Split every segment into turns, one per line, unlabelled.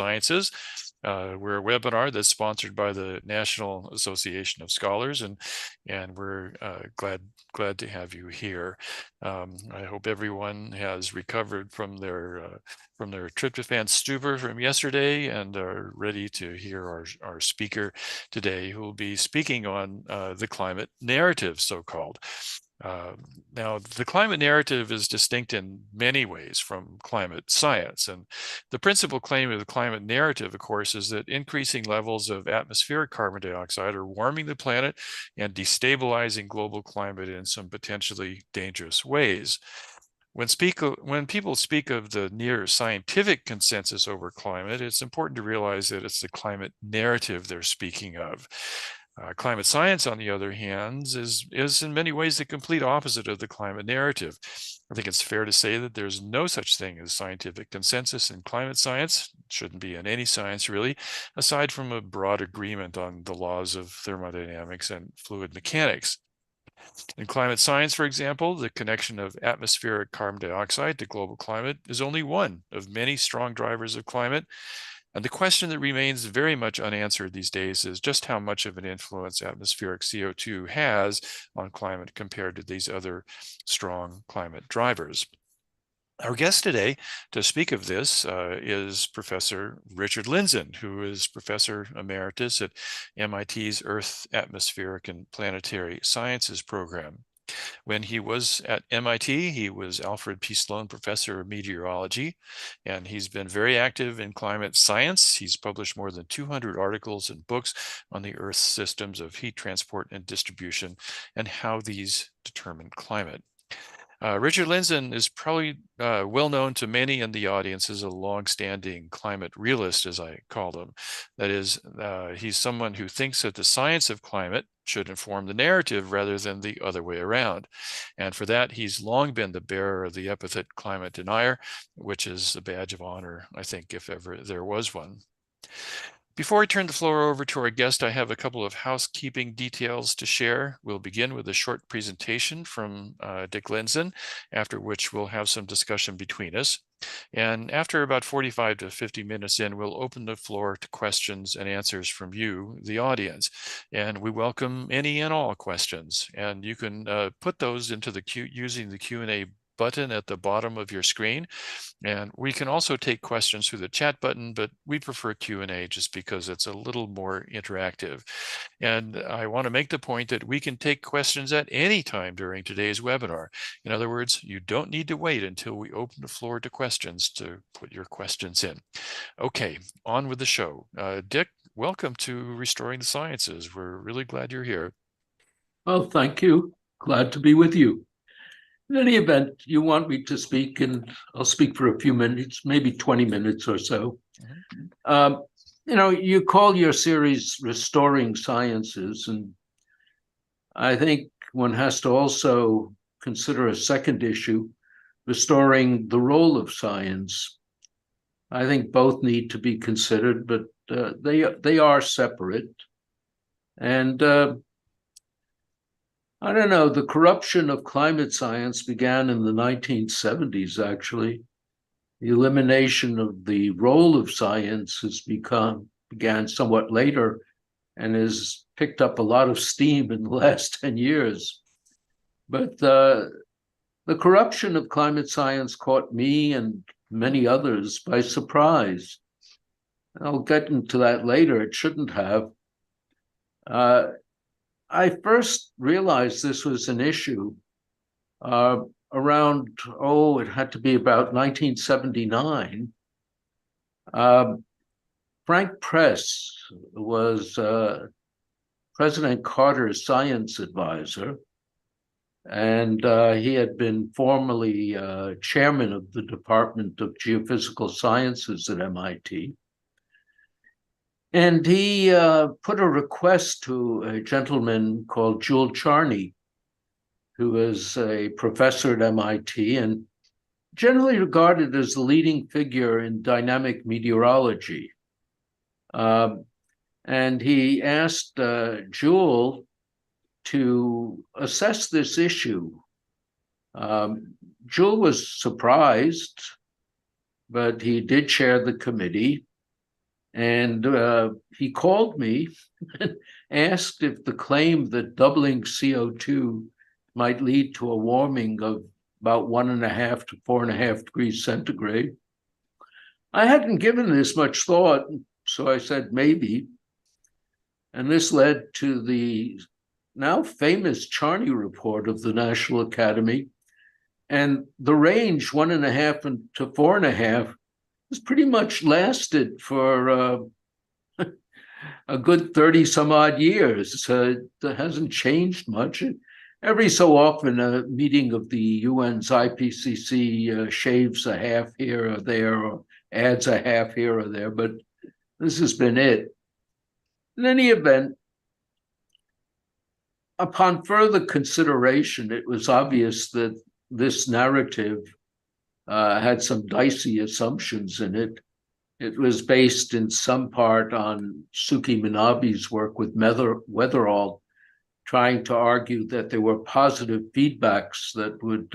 Sciences. We're a webinar that's sponsored by the National Association of Scholars, and we're glad to have you here. I hope everyone has recovered from their tryptophan stupor from yesterday and are ready to hear our speaker today, who will be speaking on the climate narrative, so-called. Now, the climate narrative is distinct in many ways from climate science. And the principal claim of the climate narrative, of course, is that increasing levels of atmospheric carbon dioxide are warming the planet and destabilizing global climate in some potentially dangerous ways. When people speak of the near scientific consensus over climate, it's important to realize that it's the climate narrative they're speaking of. Climate science, on the other hand, is in many ways the complete opposite of the climate narrative. I think it's fair to say that there's no such thing as scientific consensus in climate science. It shouldn't be in any science, really, aside from a broad agreement on the laws of thermodynamics and fluid mechanics. In climate science, for example, the connection of atmospheric carbon dioxide to global climate is only one of many strong drivers of climate. And the question that remains very much unanswered these days is just how much of an influence atmospheric CO2 has on climate compared to these other strong climate drivers. Our guest today to speak of this is Professor Richard Lindzen, who is Professor Emeritus at MIT's Earth, Atmospheric, and Planetary Sciences program. When he was at MIT, he was Alfred P. Sloan Professor of Meteorology, and he's been very active in climate science. He's published more than 200 articles and books on the Earth's systems of heat transport and distribution and how these determine climate. Richard Lindzen is probably well known to many in the audience as a long-standing climate realist, as I call him. That is, he's someone who thinks that the science of climate should inform the narrative rather than the other way around. And for that, he's long been the bearer of the epithet climate denier, which is a badge of honor, I think, if ever there was one. Before I turn the floor over to our guest, I have a couple of housekeeping details to share. We'll begin with a short presentation from Dick Lindzen, after which we'll have some discussion between us. And after about 45 to 50 minutes in, we'll open the floor to questions and answers from you, the audience. And we welcome any and all questions. And you can put those into the queue using the Q&A button at the bottom of your screen. And we can also take questions through the chat button, but we prefer Q&A just because it's a little more interactive. And I want to make the point that we can take questions at any time during today's webinar. In other words, you don't need to wait until we open the floor to questions to put your questions in. Okay, on with the show. Dick, welcome to Restoring the Sciences. We're really glad you're here.
Oh, thank you. Glad to be with you. In any event, you want me to speak, and I'll speak for a few minutes, maybe 20 minutes or so. You call your series Restoring Sciences, and I think one has to also consider a second issue, restoring the role of science. I think both need to be considered, but they are separate. And I don't know, the corruption of climate science began in the 1970s, actually. The elimination of the role of science began somewhat later and has picked up a lot of steam in the last 10 years. But the corruption of climate science caught me and many others by surprise. I'll get into that later. It shouldn't have. I first realized this was an issue around, it had to be about 1979. Frank Press was President Carter's science advisor, and he had been formerly chairman of the Department of Geophysical Sciences at MIT. And he put a request to a gentleman called Jules Charny, who is a professor at MIT and generally regarded as the leading figure in dynamic meteorology. And he asked Jules to assess this issue. Jules was surprised, but he did chair the committee. And he called me and asked if the claim that doubling CO2 might lead to a warming of about 1.5 to 4.5 degrees centigrade. I hadn't given this much thought, so I said maybe. And this led to the now famous Charney report of the National Academy. And the range 1.5 to 4.5 has pretty much lasted for a good 30 some odd years. It hasn't changed much. Every so often, a meeting of the UN's IPCC shaves a half here or there, or adds a half here or there, but this has been it. In any event, upon further consideration, it was obvious that this narrative had some dicey assumptions in it. It was based in some part on Suki Minabe's work with Weatherall, trying to argue that there were positive feedbacks that would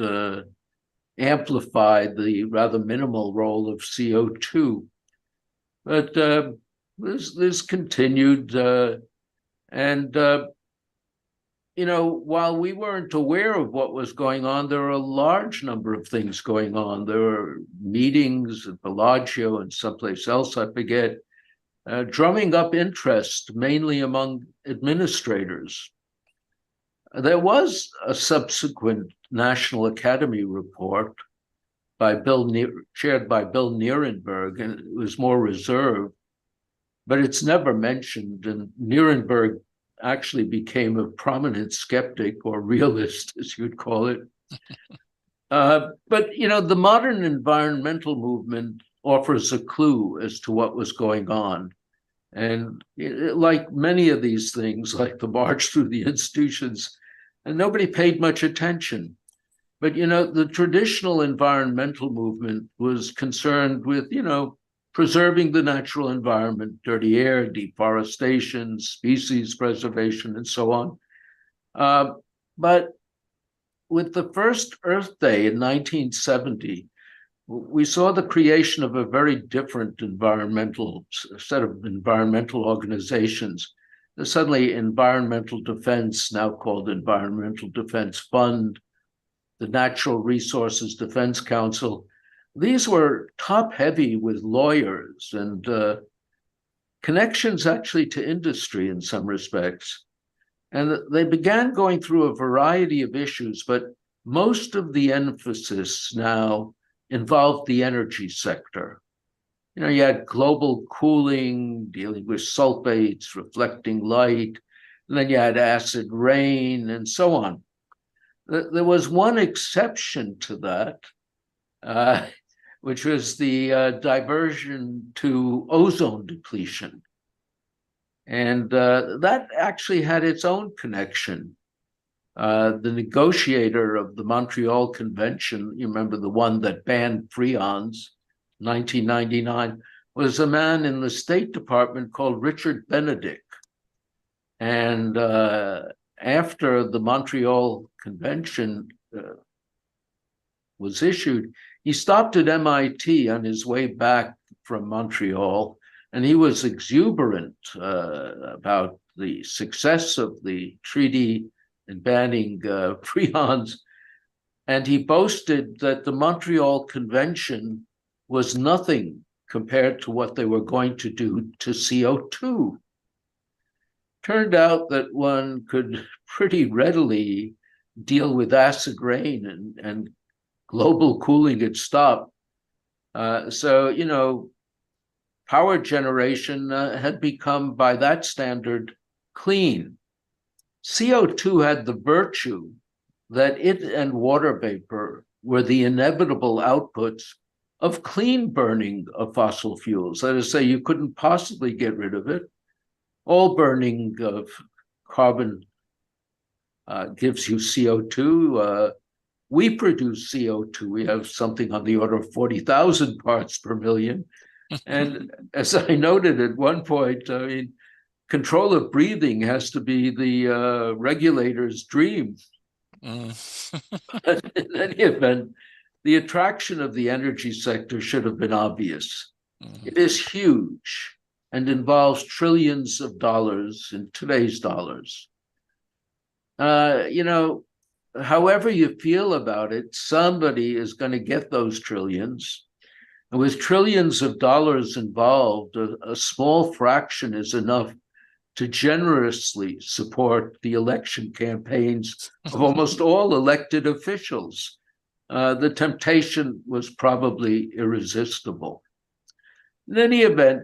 amplify the rather minimal role of CO2. But this continued, and while we weren't aware of what was going on, there were a large number of things going on. There were meetings at Bellagio and someplace else, I forget, drumming up interest, mainly among administrators. There was a subsequent National Academy report chaired by Bill Nierenberg, and it was more reserved, but it's never mentioned. And Nierenberg actually became a prominent skeptic, or realist, as you'd call it. But, the modern environmental movement offers a clue as to what was going on. And like many of these things, like the march through the institutions, and nobody paid much attention. But, the traditional environmental movement was concerned with, preserving the natural environment, dirty air, deforestation, species preservation, and so on. But with the first Earth Day in 1970, we saw the creation of a very different set of environmental organizations. There's suddenly Environmental Defense, now called Environmental Defense Fund, the Natural Resources Defense Council. These were top-heavy with lawyers and connections actually to industry in some respects. And they began going through a variety of issues, but most of the emphasis now involved the energy sector. You had global cooling, dealing with sulfates, reflecting light, and then you had acid rain, and so on. There was one exception to that, which was the diversion to ozone depletion. And that actually had its own connection. The negotiator of the Montreal Convention, you remember the one that banned freons, 1999, was a man in the State Department called Richard Benedict. And after the Montreal Convention was issued, he stopped at MIT on his way back from Montreal, and he was exuberant about the success of the treaty in banning freons. And he boasted that the Montreal Convention was nothing compared to what they were going to do to CO2. Turned out that one could pretty readily deal with acid rain, and global cooling had stopped. So, power generation had become, by that standard, clean. CO2 had the virtue that it and water vapor were the inevitable outputs of clean burning of fossil fuels. That is to say, you couldn't possibly get rid of it. All burning of carbon gives you CO2. We produce CO2. We have something on the order of 40,000 parts per million. And as I noted at one point, control of breathing has to be the regulator's dream. In any event, the attraction of the energy sector should have been obvious. It is huge, and involves trillions of dollars in today's dollars. However you feel about it, somebody is going to get those trillions. And with trillions of dollars involved, a small fraction is enough to generously support the election campaigns of almost all elected officials. The temptation was probably irresistible. In any event,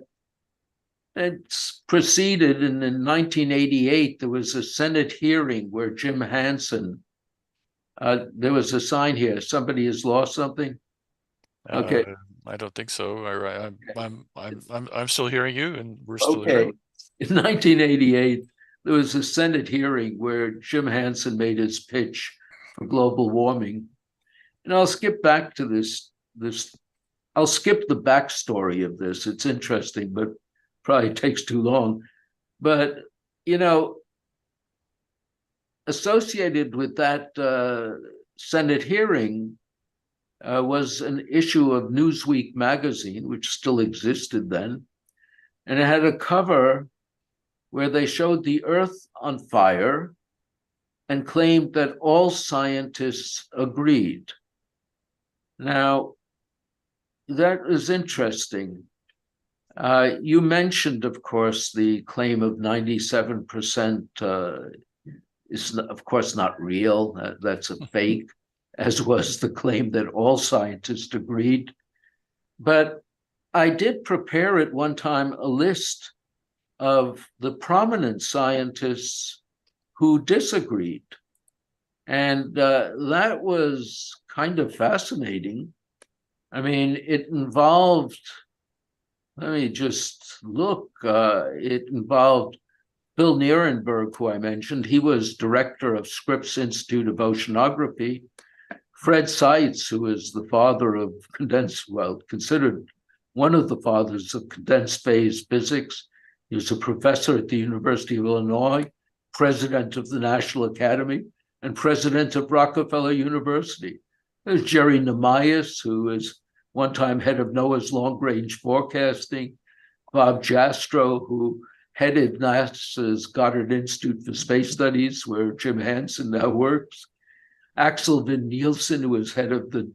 it's proceeded, and in 1988, there was a Senate hearing where Jim Hansen, there was a sign here, somebody has lost something? Okay.
I don't think so. I'm still hearing you, and we're still here.
Okay. In 1988, there was a Senate hearing where Jim Hansen made his pitch for global warming. And I'll skip back to this. I'll skip the backstory of this. It's interesting, but probably takes too long. But, associated with that Senate hearing was an issue of Newsweek magazine, which still existed then. And it had a cover where they showed the Earth on fire and claimed that all scientists agreed. Now, that is interesting. You mentioned, of course, the claim of 97% is, of course, not real. That's a fake, as was the claim that all scientists agreed. But I did prepare at one time a list of the prominent scientists who disagreed. And that was kind of fascinating. I mean, it involved, let me just look, it involved Bill Nierenberg, who I mentioned. He was director of Scripps Institute of Oceanography. Fred Seitz, who is the father of considered one of the fathers of condensed phase physics. He was a professor at the University of Illinois, president of the National Academy, and president of Rockefeller University. There's Jerry Namias, who is one time head of NOAA's long-range forecasting, Bob Jastrow, who headed NASA's Goddard Institute for Space Studies, where Jim Hansen now works, Axel Van Nielsen, who was head of the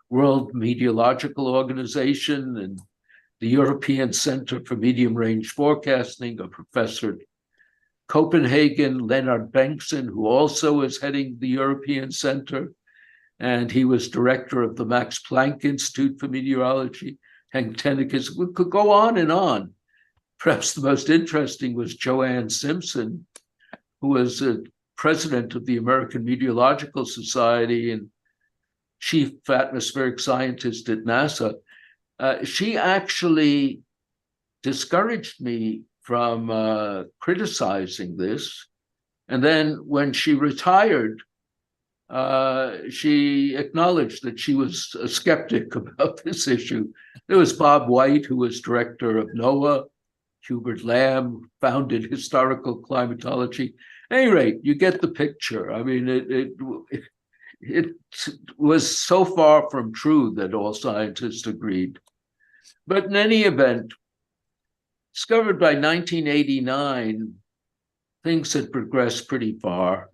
World Meteorological Organization and the European Center for Medium-Range Forecasting, a professor at Copenhagen, Leonard Bengtsson, who also is heading the European Center, and he was director of the Max Planck Institute for Meteorology, Henk Tennekes. We could go on and on. Perhaps the most interesting was Joanne Simpson, who was a president of the American Meteorological Society and chief atmospheric scientist at NASA. She actually discouraged me from criticizing this. And then when she retired, she acknowledged that she was a skeptic about this issue. There was Bob White, who was director of NOAA. Hubert Lamb founded historical climatology. At any rate, you get the picture. I mean, it was so far from true that all scientists agreed. But in any event, discovered by 1989, things had progressed pretty far.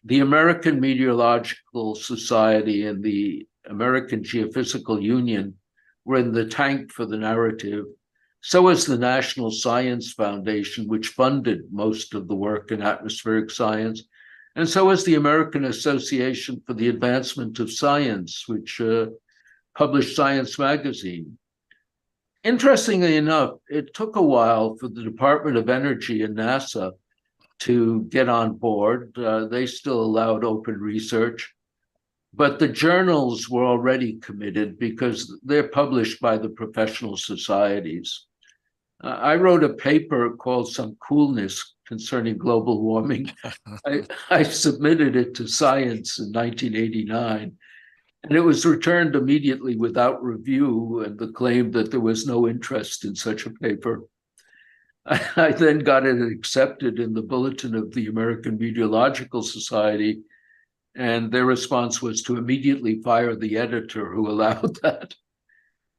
The American Meteorological Society and the American Geophysical Union were in the tank for the narrative. So is the National Science Foundation, which funded most of the work in atmospheric science. And so is the American Association for the Advancement of Science, which published Science magazine. Interestingly enough, it took a while for the Department of Energy and NASA to get on board. They still allowed open research, but the journals were already committed because they're published by the professional societies. I wrote a paper called Some Coolness Concerning Global Warming. I submitted it to Science in 1989, and it was returned immediately without review and the claim that there was no interest in such a paper. I then got it accepted in the Bulletin of the American Meteorological Society, and their response was to immediately fire the editor who allowed that.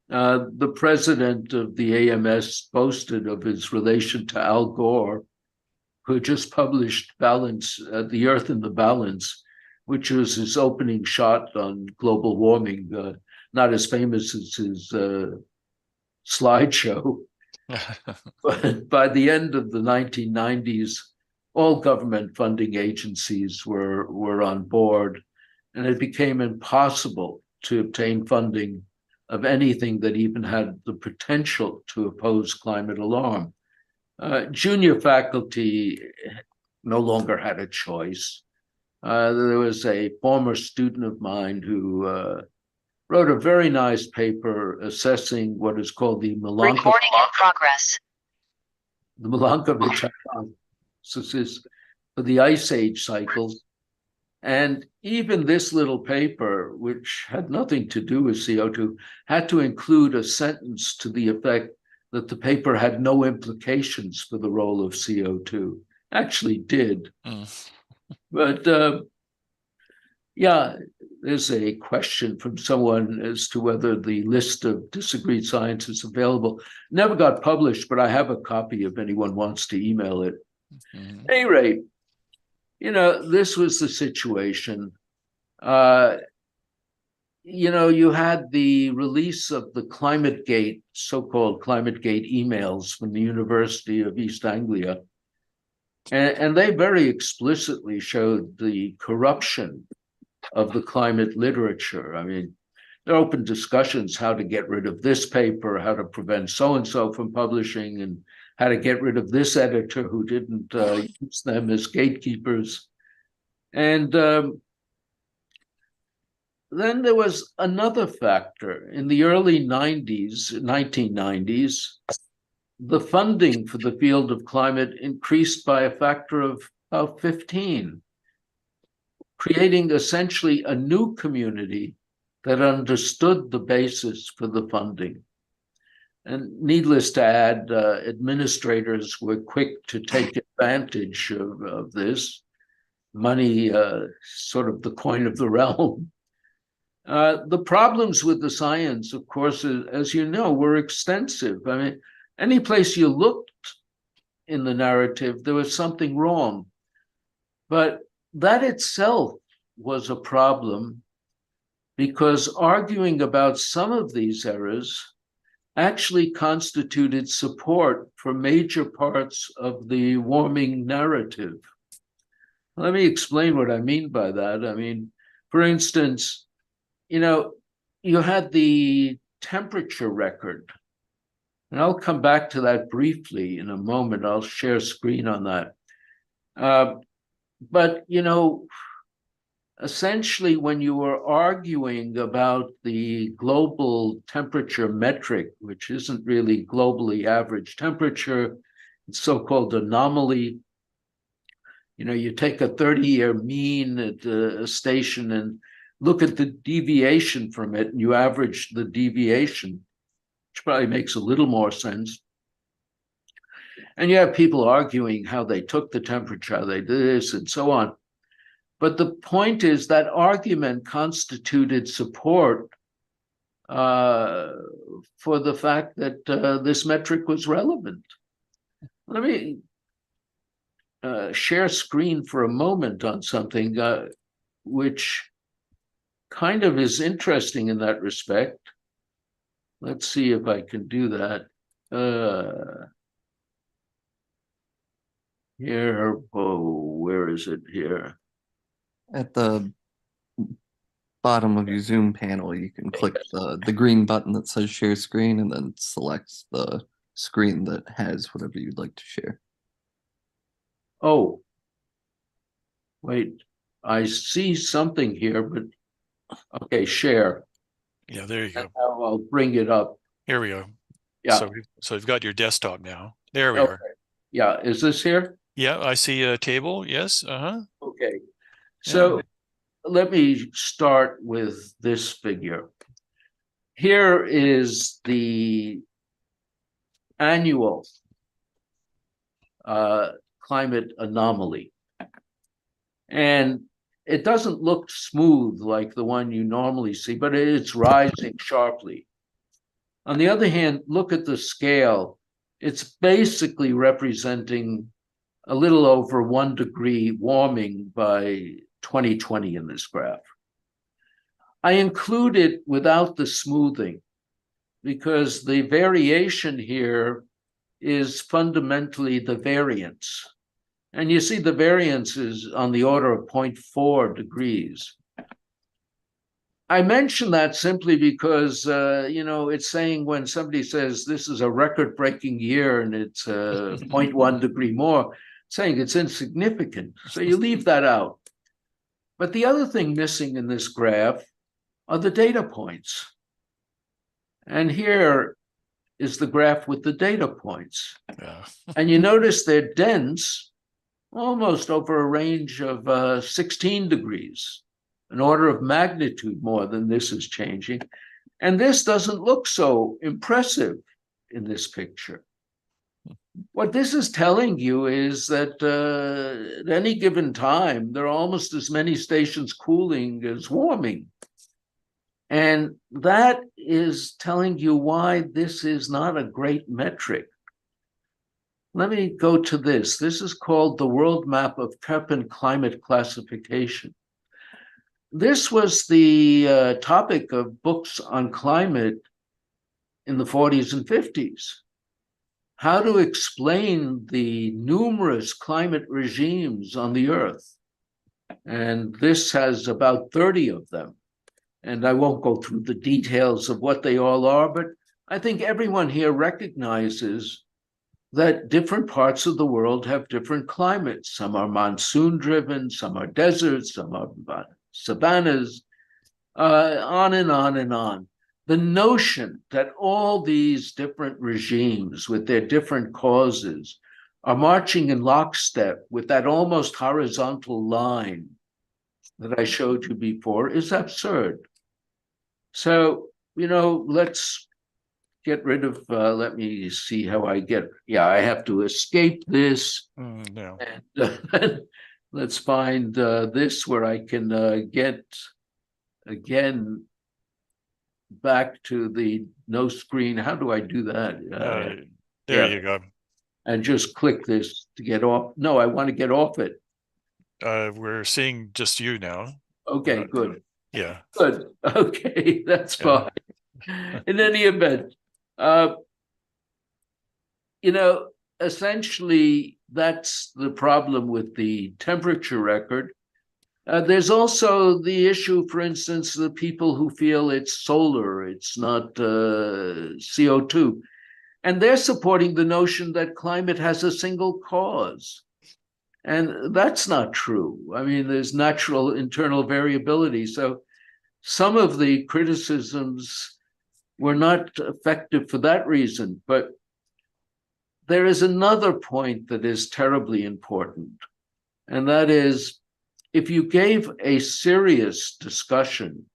The president of the AMS boasted of his relation to Al Gore, who just published The Earth in the Balance, which was his opening shot on global warming, not as famous as his slideshow. But by the end of the 1990s, all government funding agencies were on board, and it became impossible to obtain funding of anything that even had the potential to oppose climate alarm. Junior faculty no longer had a choice. There was a former student of mine who wrote a very nice paper assessing what is called the Milankovitch hypothesis for the ice age cycles. And even this little paper, which had nothing to do with CO2, had to include a sentence to the effect that the paper had no implications for the role of CO2. Actually did. But yeah, there's a question from someone as to whether the list of disagreed science is available. Never got published, but I have a copy if anyone wants to email it. At any rate, this was the situation. You had the release of the ClimateGate, so-called ClimateGate emails from the University of East Anglia. And they very explicitly showed the corruption of the climate literature. I mean, there are open discussions how to get rid of this paper, how to prevent so-and-so from publishing, and how to get rid of this editor who didn't use them as gatekeepers. And then there was another factor. In the early 1990s, the funding for the field of climate increased by a factor of about 15, creating essentially a new community that understood the basis for the funding. And needless to add, administrators were quick to take advantage of this. Money, sort of the coin of the realm. The problems with the science, of course, as you know, were extensive. I mean, any place you looked in the narrative, there was something wrong. But that itself was a problem, because arguing about some of these errors actually constituted support for major parts of the warming narrative. Let me explain what I mean by that. I mean, for instance, you had the temperature record, and I'll come back to that briefly in a moment. I'll share screen on that. But essentially, when you were arguing about the global temperature metric, which isn't really globally average temperature, it's so-called anomaly. You take a 30-year mean at a station and look at the deviation from it, and you average the deviation, which probably makes a little more sense. And you have people arguing how they took the temperature, how they did this, and so on. But the point is that argument constituted support for the fact that this metric was relevant. Let me share screen for a moment on something which kind of is interesting in that respect. Let's see if I can do that. Here, where is it here?
At the bottom of your Zoom panel, you can click the green button that says share screen, and then select the screen that has whatever you'd like to share.
Oh, wait, I see something here, but okay, share.
Yeah, there you go.
Now I'll bring it up.
Here we go.
Yeah.
So we've got your desktop now. There we are.
Yeah, is this here?
Yeah, I see a table. Yes.
Okay. So let me start with this figure. Here is the annual climate anomaly. And it doesn't look smooth like the one you normally see, but it's rising sharply. On the other hand, look at the scale. It's basically representing a little over 1 degree warming by 2020 in this graph. I include it without the smoothing because the variation here is fundamentally the variance. And you see the variance is on the order of 0.4 degrees. I mention that simply because, it's saying when somebody says this is a record-breaking year and it's 0.1 degree more, saying it's insignificant. So you leave that out. But the other thing missing in this graph are the data points. And here is the graph with the data points.
Yeah.
And you notice they're dense, almost over a range of 16 degrees, an order of magnitude more than this is changing. And this doesn't look so impressive in this picture. What this is telling you is that at any given time, there are almost as many stations cooling as warming. And that is telling you why this is not a great metric. Let me go to this. This is called the World Map of Köppen Climate Classification. This was the topic of books on climate in the 40s and 50s. How to explain the numerous climate regimes on the Earth. And this has about 30 of them. And I won't go through the details of what they all are, but I think everyone here recognizes that different parts of the world have different climates. Some are monsoon-driven, some are deserts, some are savannas, on and on and on. The notion that all these different regimes with their different causes are marching in lockstep with that almost horizontal line that I showed you before is absurd. So, let's get rid of, let me see how I get, I have to escape this.
No.
And let's find this where I can get, again, back to the no screen. How do I do that?
There you go.
And just click this to get off. No, I want to get off it.
We're seeing just you now.
Okay, good.
Yeah.
Good. Okay, that's fine. In any event, essentially, that's the problem with the temperature record. There's also the issue, for instance, the people who feel it's solar, it's not CO2. And they're supporting the notion that climate has a single cause. And that's not true. I mean, there's natural internal variability. So some of the criticisms were not effective for that reason. But there is another point that is terribly important. And that is, if you gave a serious discussion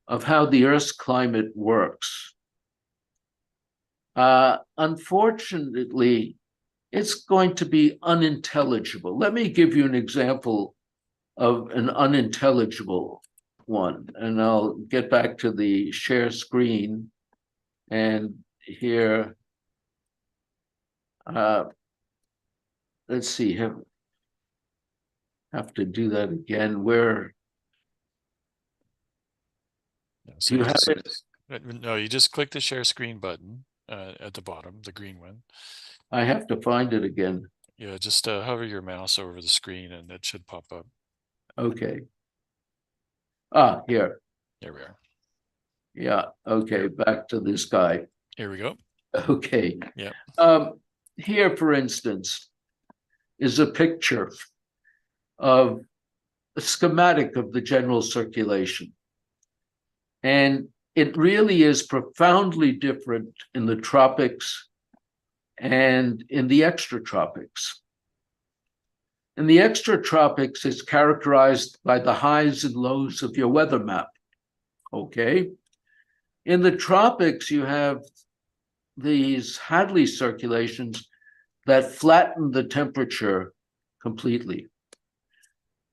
of how the Earth's climate works, unfortunately, it's going to be unintelligible. Let me give you an example of an unintelligible one, and I'll get back to the share screen. And here, let's see, have to do that again. Where
So
you have it?
No, you just click the share screen button at the bottom, the green one.
I have to find it again.
Yeah, just hover your mouse over the screen and it should pop up.
Okay. Here.
There we are.
Yeah. Okay. Back to this guy.
Here we go.
Okay.
Yeah.
Here, for instance, is a picture of a schematic of the general circulation. And it really is profoundly different in the tropics and in the extratropics. In the extratropics, it's characterized by the highs and lows of your weather map, okay? In the tropics, you have these Hadley circulations that flatten the temperature completely.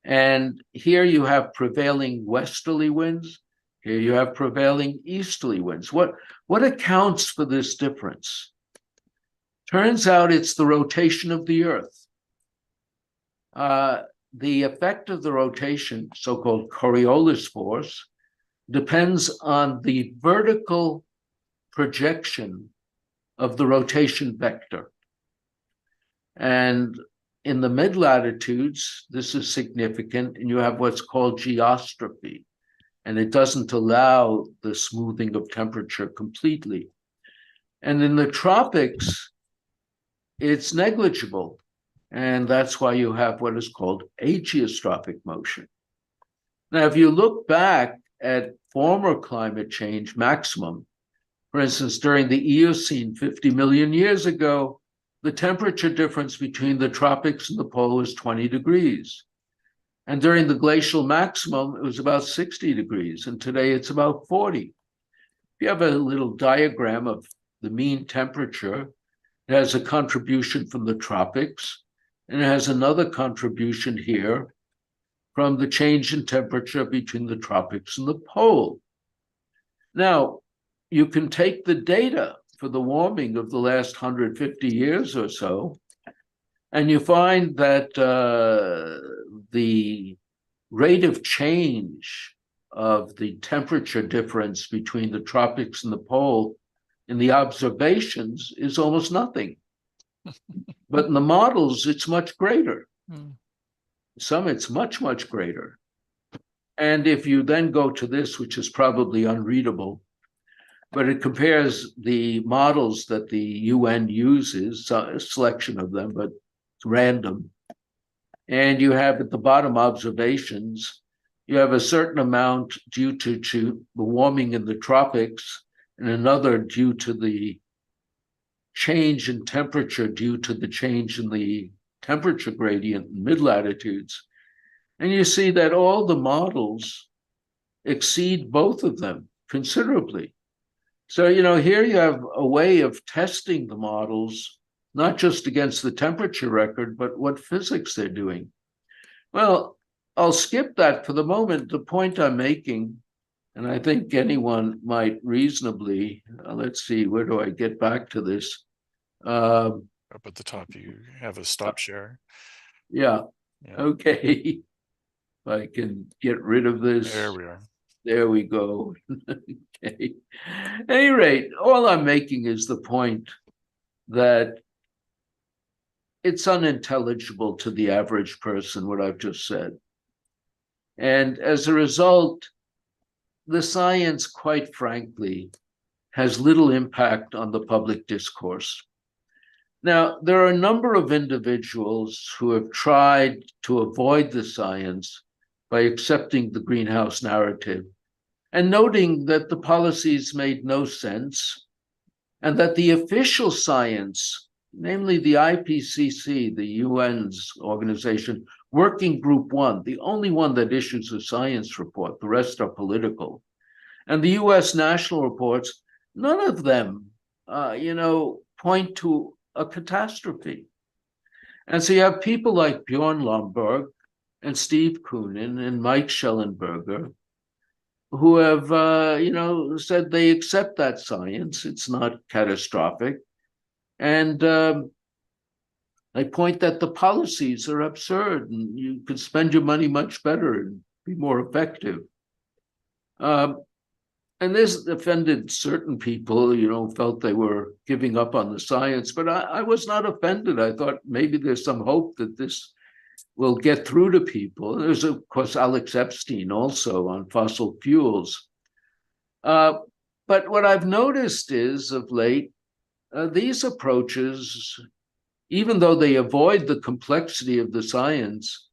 And here you have prevailing westerly winds. Here you have prevailing easterly winds. What accounts for this difference? Turns out it's the rotation of the Earth. The effect of the rotation, so-called Coriolis force, depends on the vertical projection of the rotation vector. And in the mid-latitudes, this is significant, and you have what's called geostrophy, and it doesn't allow the smoothing of temperature completely. And in the tropics, it's negligible, and that's why you have what is called ageostrophic motion. Now, if you look back at former climate change maximum, for instance, during the Eocene 50 million years ago, the temperature difference between the tropics and the pole was 20 degrees. And during the glacial maximum, it was about 60 degrees, and today it's about 40. If you have a little diagram of the mean temperature, it has a contribution from the tropics, and it has another contribution here from the change in temperature between the tropics and the pole. Now, you can take the data for the warming of the last 150 years or so, and you find that the rate of change of the temperature difference between the tropics and the pole in the observations is almost nothing. But in the models, it's much greater. Some it's much, much greater. And if you then go to this, which is probably unreadable, but it compares the models that the UN uses, a selection of them, but it's random. And you have at the bottom observations, you have a certain amount due to the warming in the tropics, and another due to the change in temperature due to the change in the temperature gradient in mid-latitudes. And you see that all the models exceed both of them considerably. So, here you have a way of testing the models, not just against the temperature record, but what physics they're doing. Well, I'll skip that for the moment. The point I'm making, and I think anyone might reasonably, let's see, where do I get back to this?
Up at the top, you have a stop share.
Yeah.
Yeah.
Okay. If I can get rid of this.
There we are.
There we go. Okay. At any rate, all I'm making is the point that it's unintelligible to the average person, what I've just said. And as a result, the science, quite frankly, has little impact on the public discourse. Now, there are a number of individuals who have tried to avoid the science by accepting the greenhouse narrative and noting that the policies made no sense and that the official science, namely the IPCC, the UN's organization, Working Group 1, the only one that issues a science report, the rest are political, and the US national reports, none of them, point to a catastrophe. And so you have people like Bjorn Lomborg and Steve Koonin and Mike Schellenberger who have, said they accept that science. It's not catastrophic. And I point that the policies are absurd and you could spend your money much better and be more effective. And this offended certain people, felt they were giving up on the science, but I was not offended. I thought maybe there's some hope that this will get through to people. There's, of course, Alex Epstein also on fossil fuels. But what I've noticed is of late, these approaches, even though they avoid the complexity of the science,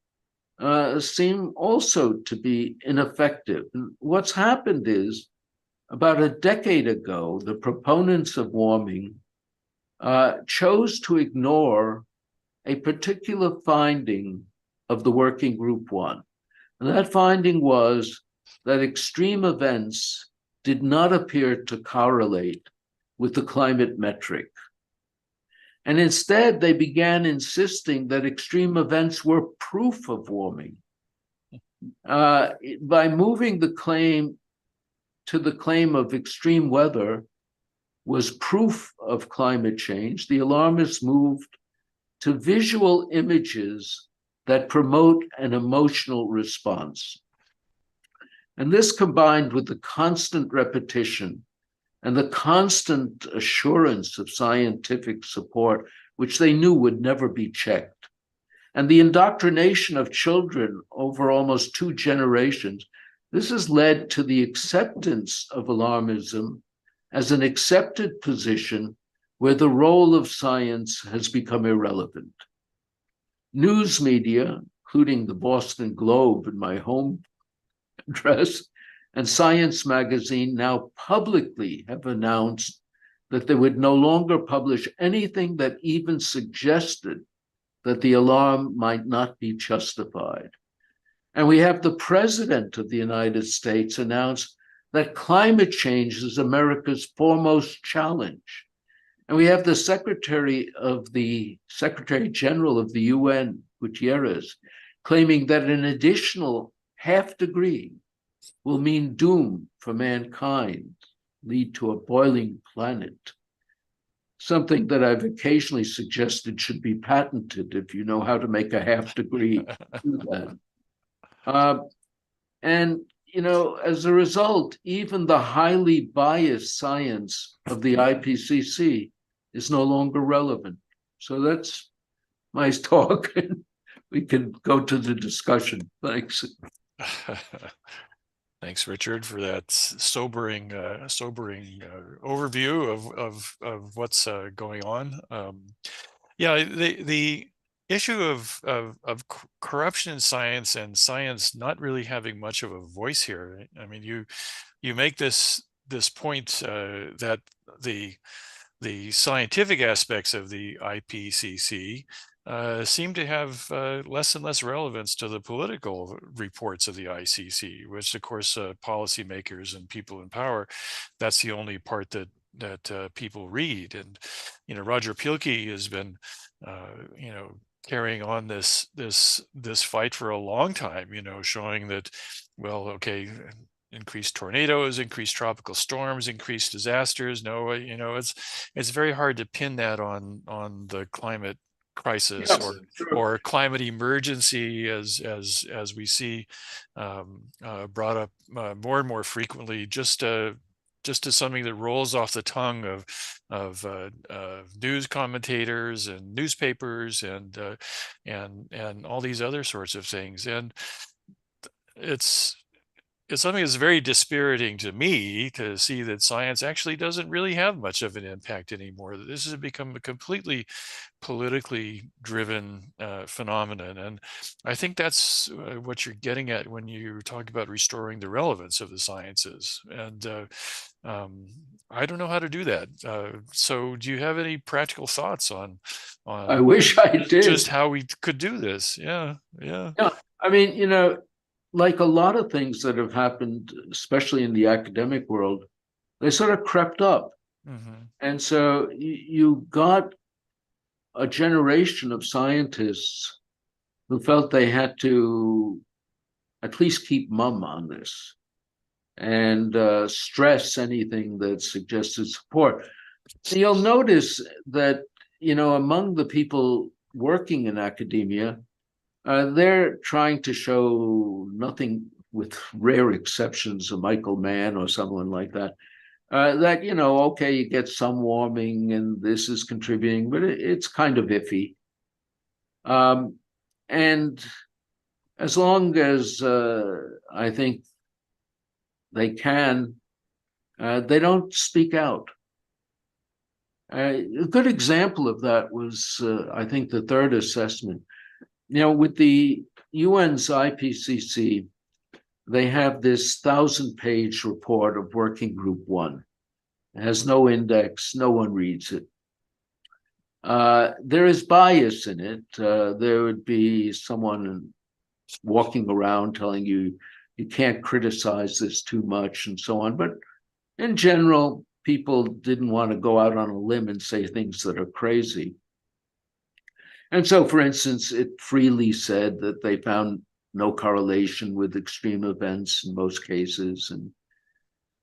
seem also to be ineffective. And what's happened is, about a decade ago, the proponents of warming chose to ignore a particular finding of the Working Group 1. And that finding was that extreme events did not appear to correlate with the climate metric. And instead, they began insisting that extreme events were proof of warming. By moving the claim to the claim of extreme weather was proof of climate change, the alarmists moved to visual images that promote an emotional response. And this combined with the constant repetition and the constant assurance of scientific support, which they knew would never be checked, and the indoctrination of children over almost 2 generations, this has led to the acceptance of alarmism as an accepted position where the role of science has become irrelevant. News media, including the Boston Globe in my home address, and Science magazine now publicly have announced that they would no longer publish anything that even suggested that the alarm might not be justified. And we have the President of the United States announce that climate change is America's foremost challenge. And we have the Secretary General of the UN, Gutierrez, claiming that an additional half degree will mean doom for mankind, lead to a boiling planet. Something that I've occasionally suggested should be patented if you know how to make a half degree do that. And, you know, as a result, even the highly biased science of the IPCC is no longer relevant. So that's my talk. We can go to the discussion. Thanks.
Thanks, Richard, for that sobering overview of what's going on. Yeah, the issue of corruption in science and science not really having much of a voice here. I mean, you make this point that the scientific aspects of the IPCC seem to have less and less relevance to the political reports of the ICC, which, of course, policymakers and people in power, that's the only part that people read. And you know, Roger Pielke has been, you know, carrying on this fight for a long time. You know, showing that, well, okay, increased tornadoes, increased tropical storms, increased disasters. No, you know, it's very hard to pin that on the climate crisis,
Yes,
or climate emergency, as we see brought up more and more frequently, just as something that rolls off the tongue of news commentators and newspapers and all these other sorts of things. And it's something that's very dispiriting to me to see that science actually doesn't really have much of an impact anymore. This has become a completely politically driven phenomenon. And I think that's what you're getting at when you talk about restoring the relevance of the sciences. And I don't know how to do that. So do you have any practical thoughts on
I wish I did.
Just how we could do this? Yeah.
I mean, you know, like a lot of things that have happened, especially in the academic world, they sort of crept up.
Mm-hmm.
And so you got a generation of scientists who felt they had to at least keep mum on this and stress anything that suggested support. And you'll notice that, you know, among the people working in academia, they're trying to show, nothing with rare exceptions of Michael Mann or someone like that, that, you know, okay, you get some warming and this is contributing, but it's kind of iffy. And as long as I think they can, they don't speak out. A good example of that was, I think, the third assessment. You know, with the UN's IPCC, they have this 1,000-page report of Working Group 1. It has no index, no one reads it. There is bias in it. There would be someone walking around telling you, you can't criticize this too much and so on. But in general, people didn't want to go out on a limb and say things that are crazy. And so, for instance, it freely said that they found no correlation with extreme events in most cases. And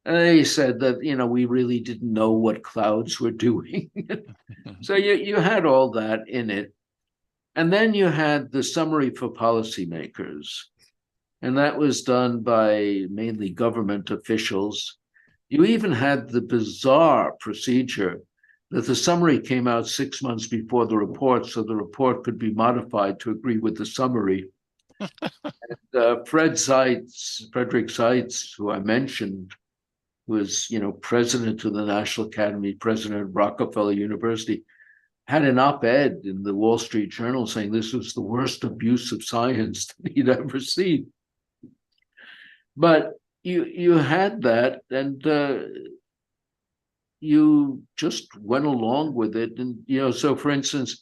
They said that, we really didn't know what clouds were doing. So you had all that in it. And then you had the summary for policymakers. And that was done by mainly government officials. You even had the bizarre procedure that the summary came out 6 months before the report, so the report could be modified to agree with the summary. Frederick Seitz, who I mentioned, was, president of the National Academy, president of Rockefeller University, had an op-ed in the Wall Street Journal saying this was the worst abuse of science that he'd ever seen. But you had that, and you just went along with it. And, so for instance,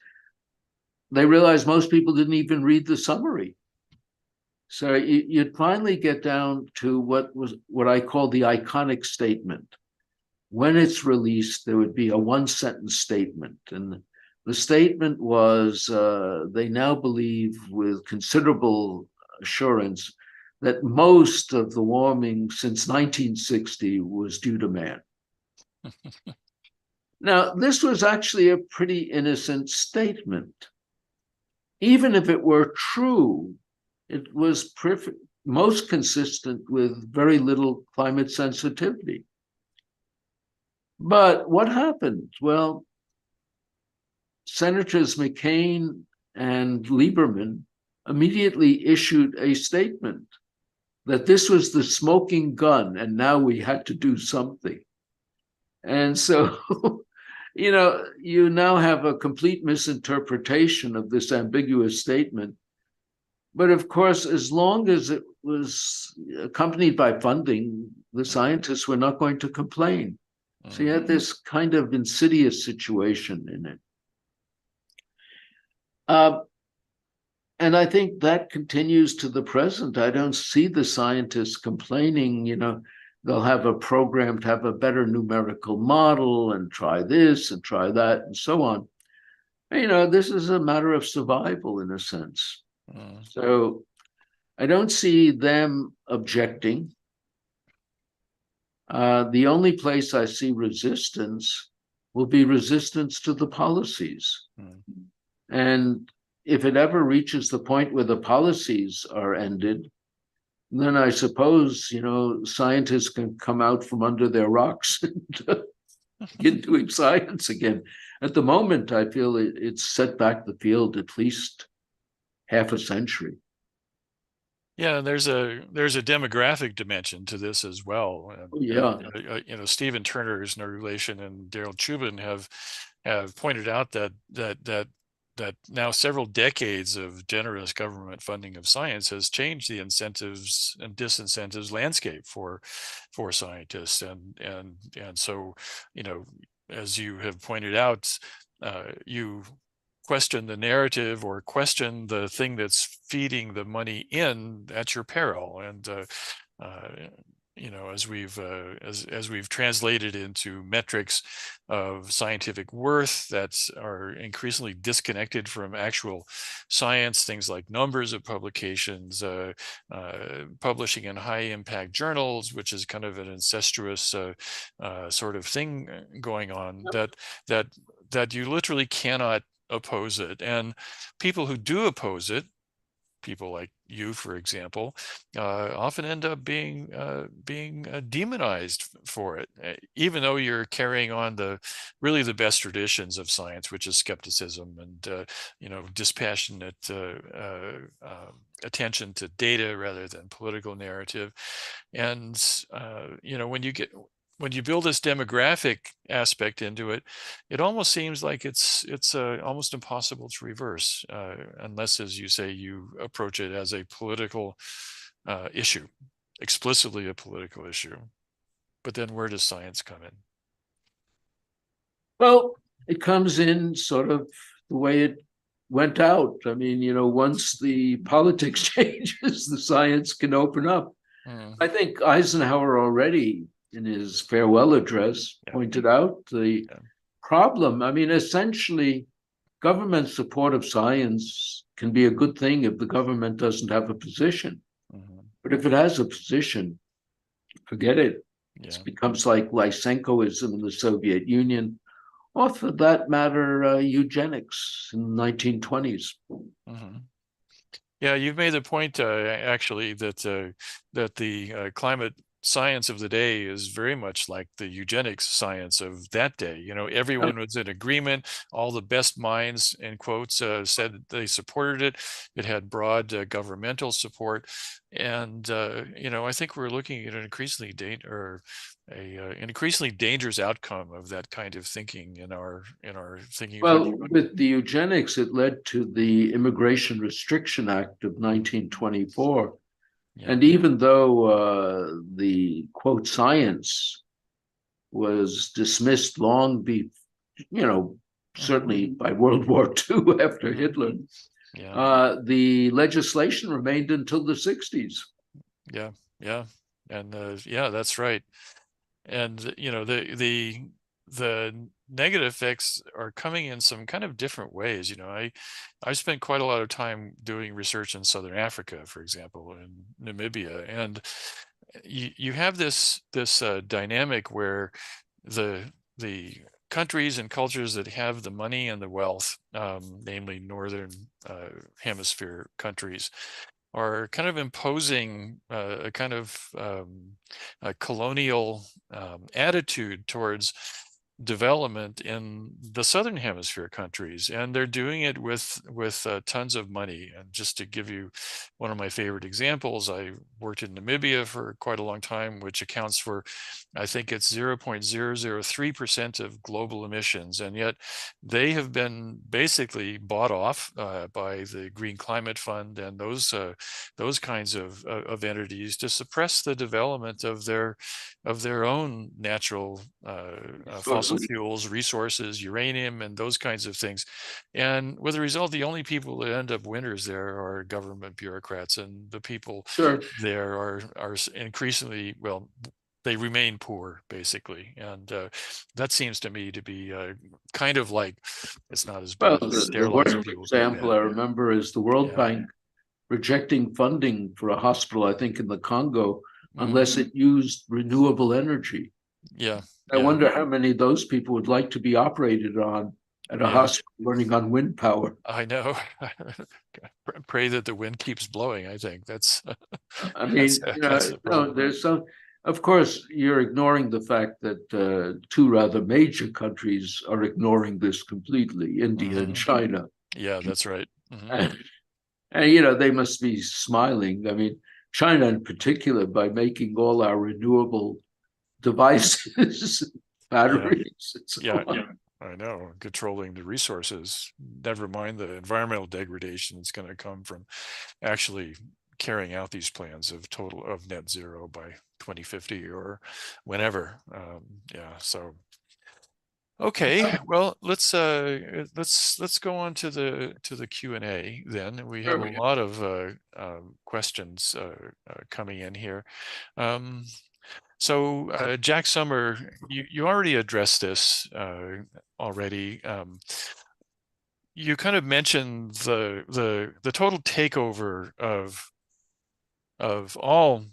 they realized most people didn't even read the summary. So you'd finally get down to what I call the iconic statement. When it's released, there would be a one-sentence statement. And the statement was, they now believe with considerable assurance that most of the warming since 1960 was due to man. Now, this was actually a pretty innocent statement. Even if it were true, it was most consistent with very little climate sensitivity. But what happened? Well, Senators McCain and Lieberman immediately issued a statement that this was the smoking gun, and now we had to do something. And so, you now have a complete misinterpretation of this ambiguous statement. But of course, as long as it was accompanied by funding, the scientists were not going to complain. So you had this kind of insidious situation in it. And I think that continues to the present. I don't see the scientists complaining, they'll have a program to have a better numerical model and try this and try that and so on. This is a matter of survival in a sense. So I don't see them objecting. The only place I see resistance will be resistance to the policies. And if it ever reaches the point where the policies are ended, then I suppose, scientists can come out from under their rocks and get doing science again. At the moment, I feel it's set back the field at least half a century.
Yeah, there's a demographic dimension to this as well. Stephen Turner's narration and Daryl Chubin have pointed out that now several decades of generous government funding of science has changed the incentives and disincentives landscape for scientists, and so as you have pointed out, you question the narrative or question the thing that's feeding the money in at your peril. And as we've translated into metrics of scientific worth that are increasingly disconnected from actual science, things like numbers of publications, publishing in high impact journals, which is kind of an incestuous sort of thing going on, that you literally cannot oppose it. And people who do oppose it, people like you, for example, often end up being demonized for it, even though you're carrying on the best traditions of science, which is skepticism and dispassionate attention to data rather than political narrative. And when you build this demographic aspect into it, it almost seems like it's almost impossible to reverse, unless, as you say, you approach it as a political issue, explicitly a political issue. But then where does science come in?
Well, it comes in sort of the way it went out. I mean, once the politics changes, the science can open up. I think Eisenhower already, in his farewell address, pointed out the problem. I mean, essentially, government support of science can be a good thing if the government doesn't have a position. But if it has a position, forget it.
Yeah.
becomes like Lysenkoism in the Soviet Union, or for that matter, eugenics in the 1920s.
Mm-hmm. Yeah, you've made the point actually that that the climate science of the day is very much like the eugenics science of that day. You know, everyone was in agreement. All the best minds, in quotes, said that they supported it. It had broad governmental support, and you know, I think we're looking at an increasingly dangerous outcome of that kind of thinking in our thinking.
Well, with the eugenics, it led to the Immigration Restriction Act of 1924.
Yeah.
And even though the quote science was dismissed long before, certainly by World War II after Hitler, the legislation remained until the 60s.
Yeah, yeah, and yeah, that's right. And you know, the negative effects are coming in some kind of different ways. You know, I spent quite a lot of time doing research in Southern Africa, for example, in Namibia, and you have this dynamic where the countries and cultures that have the money and the wealth, namely northern hemisphere countries, are kind of imposing a kind of a colonial attitude towards development in the southern hemisphere countries, and they're doing it with tons of money. And just to give you one of my favorite examples, I worked in Namibia for quite a long time, which accounts for, I think it's 0.003% of global emissions, and yet they have been basically bought off by the Green Climate Fund and those kinds of entities to suppress the development of their own natural fossil fuels, resources, uranium, and those kinds of things. And with the result, the only people that end up winners there are government bureaucrats, and the people there are increasingly, well, they remain poor, basically. And that seems to me to be kind of like, it's not as bad as
The worst
sterilizing people.
example I remember is the World Bank rejecting funding for a hospital, I think in the Congo, unless it used renewable energy.
Yeah.
I wonder how many of those people would like to be operated on at a hospital running on wind power.
I know. Pray that the wind keeps blowing. I think that's.
I mean, there's some. Of course, you're ignoring the fact that two rather major countries are ignoring this completely: India and China.
Yeah, that's right.
And they must be smiling. I mean, China in particular, by making all our renewable devices, batteries.
I know, controlling the resources, never mind the environmental degradation that's going to come from actually carrying out these plans of net zero by 2050 or whenever. So okay, well, let's go on to the Q&A then. We have a lot of questions coming in here. So Jack Summer, you already addressed this already. You kind of mentioned the total takeover of all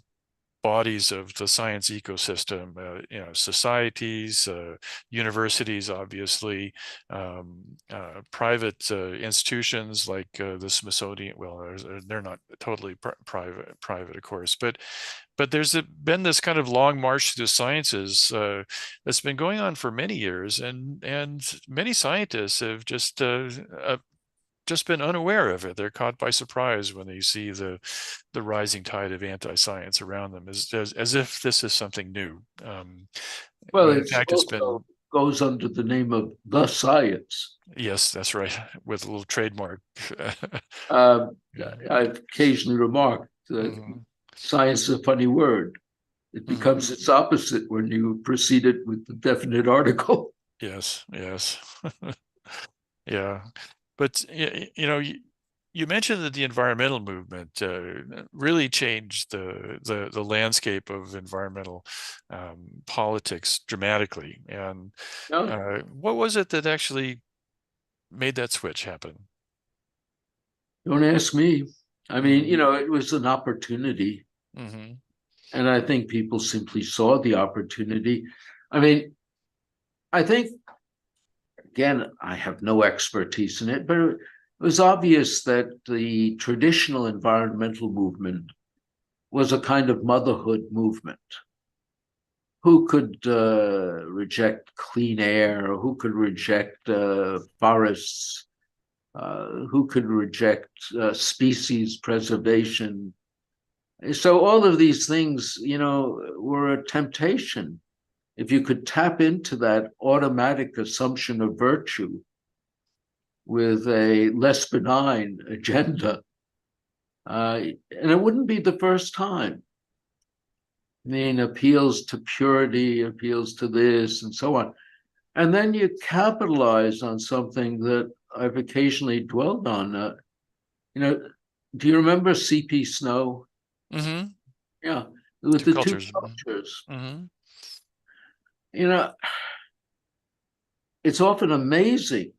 bodies of the science ecosystem, societies, universities, obviously, private institutions like the Smithsonian. Well, they're not totally private, of course, but there's been this kind of long march through the sciences that's been going on for many years, and many scientists have just been unaware of it. They're caught by surprise when they see the rising tide of anti-science around them, as if this is something new.
Well, in fact, it's been goes under the name of the science.
Yes, that's right, with a little trademark.
I've occasionally remarked that science is a funny word. It becomes its opposite when you precede it with the definite article.
Yes. Yeah. But you mentioned that the environmental movement really changed the landscape of environmental politics dramatically. And what was it that actually made that switch happen?
Don't ask me. I mean, it was an opportunity. And I think people simply saw the opportunity. I mean, I think, again, I have no expertise in it, but it was obvious that the traditional environmental movement was a kind of motherhood movement. Who could reject clean air? Who could reject forests? Who could reject species preservation? So all of these things, were a temptation. If you could tap into that automatic assumption of virtue with a less benign agenda, and it wouldn't be the first time. I mean, appeals to purity, appeals to this, and so on. And then you capitalize on something that I've occasionally dwelled on. Do you remember C.P. Snow?
Mm-hmm.
Yeah, with
Two
the two
cultures.
cultures.
Mm-hmm.
You know, it's often amazing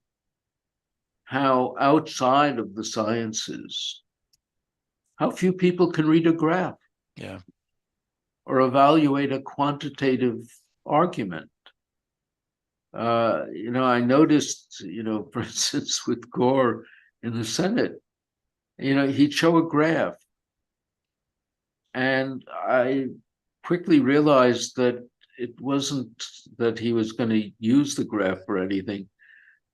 how outside of the sciences, how few people can read a graph
Yeah.
or evaluate a quantitative argument. I noticed, for instance, with Gore in the Senate, he'd show a graph. And I quickly realized that it wasn't that he was going to use the graph for anything.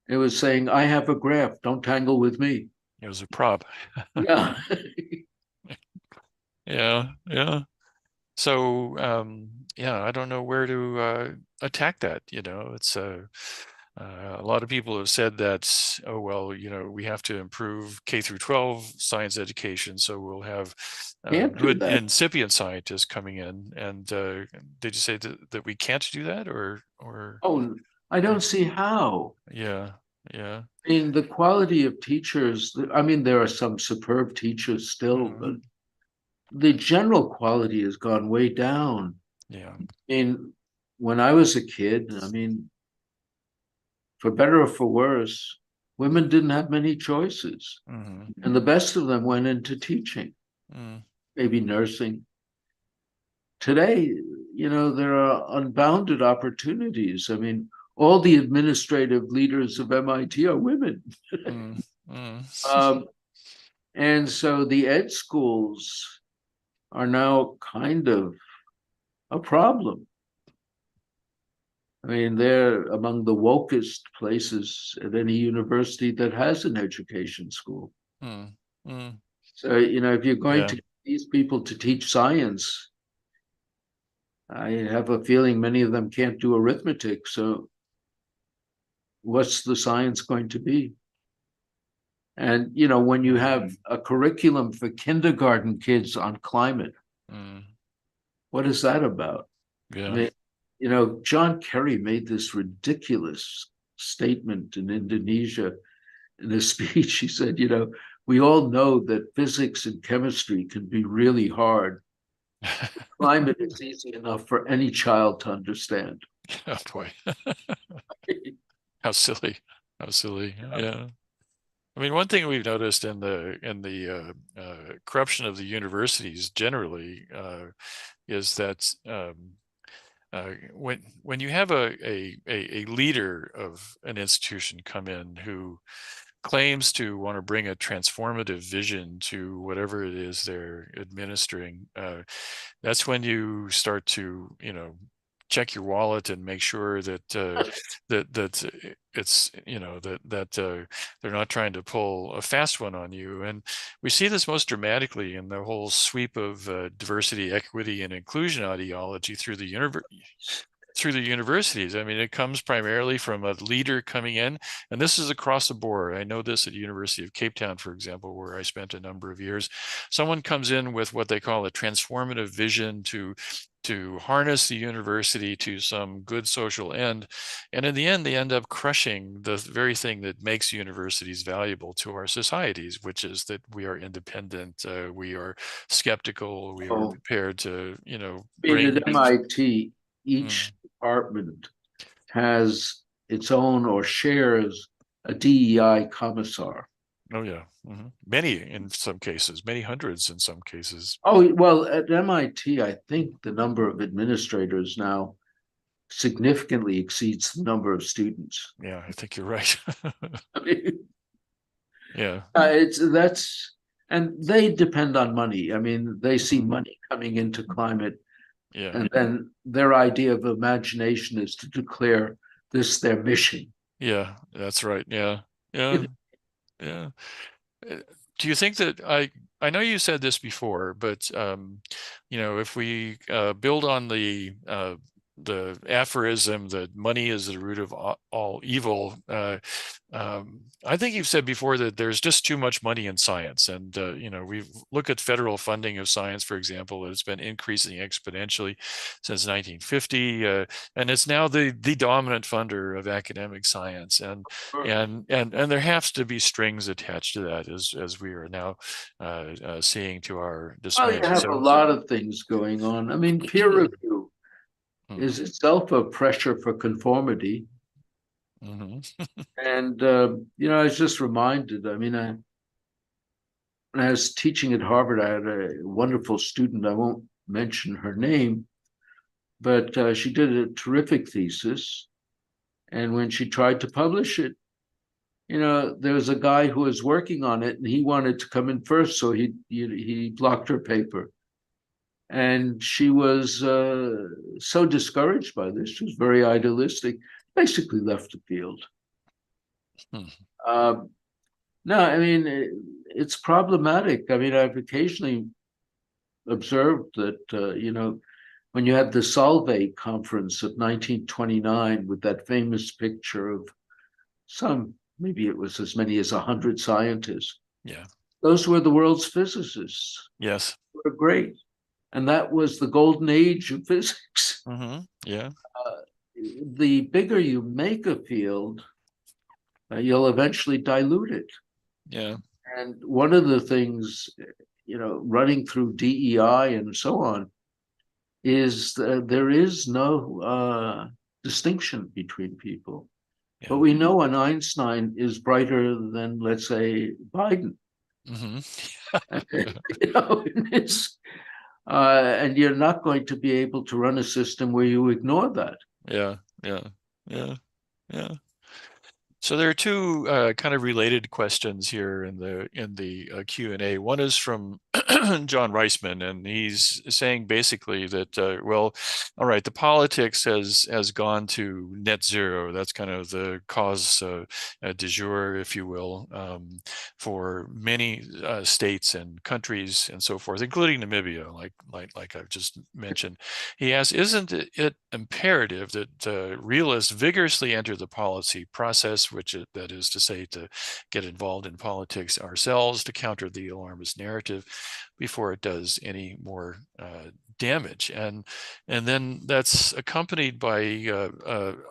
It was saying, I have a graph, don't tangle with me.
It was a prop.
Yeah.
Yeah. Yeah. So, yeah, I don't know where to attack that. It's a lot of people have said that, oh, well, we have to improve K through 12 science education. So we'll have
Can't do
good
that.
incipient scientists coming in. And did you say that we can't do that or,
Oh, I don't see how.
yeah, yeah.
I mean, the quality of teachers, I mean, there are some superb teachers still,
Mhm.
but the general quality has gone way down.
Yeah.
I mean, when I was a kid, I mean, for better or for worse, women didn't have many choices.
Hmm.
And the best of them went into teaching,
Mm.
maybe nursing. Today, there are unbounded opportunities. I mean, all the administrative leaders of MIT are women.
Mm. Mm.
Um, and so the ed schools are now kind of a problem. I mean, they're among the wokest places at any university that has an education school.
Mm. Mm.
So, if you're going
Yeah.
to get these people to teach science, I have a feeling many of them can't do arithmetic. So, what's the science going to be? And, when you have a curriculum for kindergarten kids on climate,
Mm.
what is that about? I
Yeah.
mean, John Kerry made this ridiculous statement in Indonesia in a speech. He said, we all know that physics and chemistry can be really hard. Climate is easy enough for any child to understand.
Oh boy. How silly. How silly. Yeah. I mean, one thing we've noticed in the corruption of the universities generally is that when you have a leader of an institution come in who claims to want to bring a transformative vision to whatever it is they're administering, that's when you start to check your wallet and make sure that it's that they're not trying to pull a fast one on you. And we see this most dramatically in the whole sweep of diversity, equity, and inclusion ideology through the universities. I mean, it comes primarily from a leader coming in, and this is across the board. I know this at University of Cape Town, for example, where I spent a number of years. Someone comes in with what they call a transformative vision to harness the university to some good social end. And in the end, they end up crushing the very thing that makes universities valuable to our societies, which is that we are independent, we are skeptical, we are
Oh,
prepared to,
I mean,
bring.
at MIT, each
Mm,
department has its own or shares a DEI commissar.
Oh yeah. Many in some cases, many hundreds in some cases.
Oh, well, at MIT, I think the number of administrators now significantly exceeds the number of students.
Yeah, I think you're right.
I mean,
Yeah.
and they depend on money. I mean, they see
Mhm.
money coming into climate,
Yeah.
and then their idea of imagination is to declare this their mission.
Yeah, that's right. Yeah. Yeah. Yeah. Uh, Do you think that I know you said this before, but if we build on the aphorism that money is the root of all evil, I think you've said before that there's just too much money in science, and we look at federal funding of science, for example, it's been increasing exponentially since 1950, and it's now the dominant funder of academic science, and there has to be strings attached to that, as we are now seeing to our
Well, you
dismay.
have a
So,
lot of things going on. I mean, peer review
hmm,
is itself a pressure for conformity.
mhm,
And, I was just reminded, I mean, when I was teaching at Harvard, I had a wonderful student. I won't mention her name, but she did a terrific thesis. And when she tried to publish it, there was a guy who was working on it, and he wanted to come in first, so he blocked her paper. And she was so discouraged by this. She was very idealistic, basically left the field.
hmm,
Uh, no, I mean, it's problematic. I mean, I've occasionally observed that, when you had the Solvay conference of 1929 with that famous picture of maybe it was as many as 100 scientists,
yeah,
those were the world's physicists.
yes,
They were great. And that was the golden age of physics.
yeah,
Uh, the bigger you make a field, you'll eventually dilute it.
yeah,
And one of the things, running through DEI and so on, is there is no distinction between people. But
yeah.
we know an Einstein is brighter than, let's say, Biden.
Hmm.
It's, and you're not going to be able to run a system where you ignore that.
Yeah, yeah, yeah, yeah. So there are two kind of related questions here in the Q&A. One is from John Reisman, and he's saying basically that well, all right, the politics has gone to net zero. That's kind of the cause du jour, if you will, for many states and countries and so forth, including Namibia, like I've just mentioned. He asks, isn't it imperative that realists vigorously enter the policy process, that is to say, to get involved in politics ourselves to counter the alarmist narrative before it does any more damage? And then that's accompanied by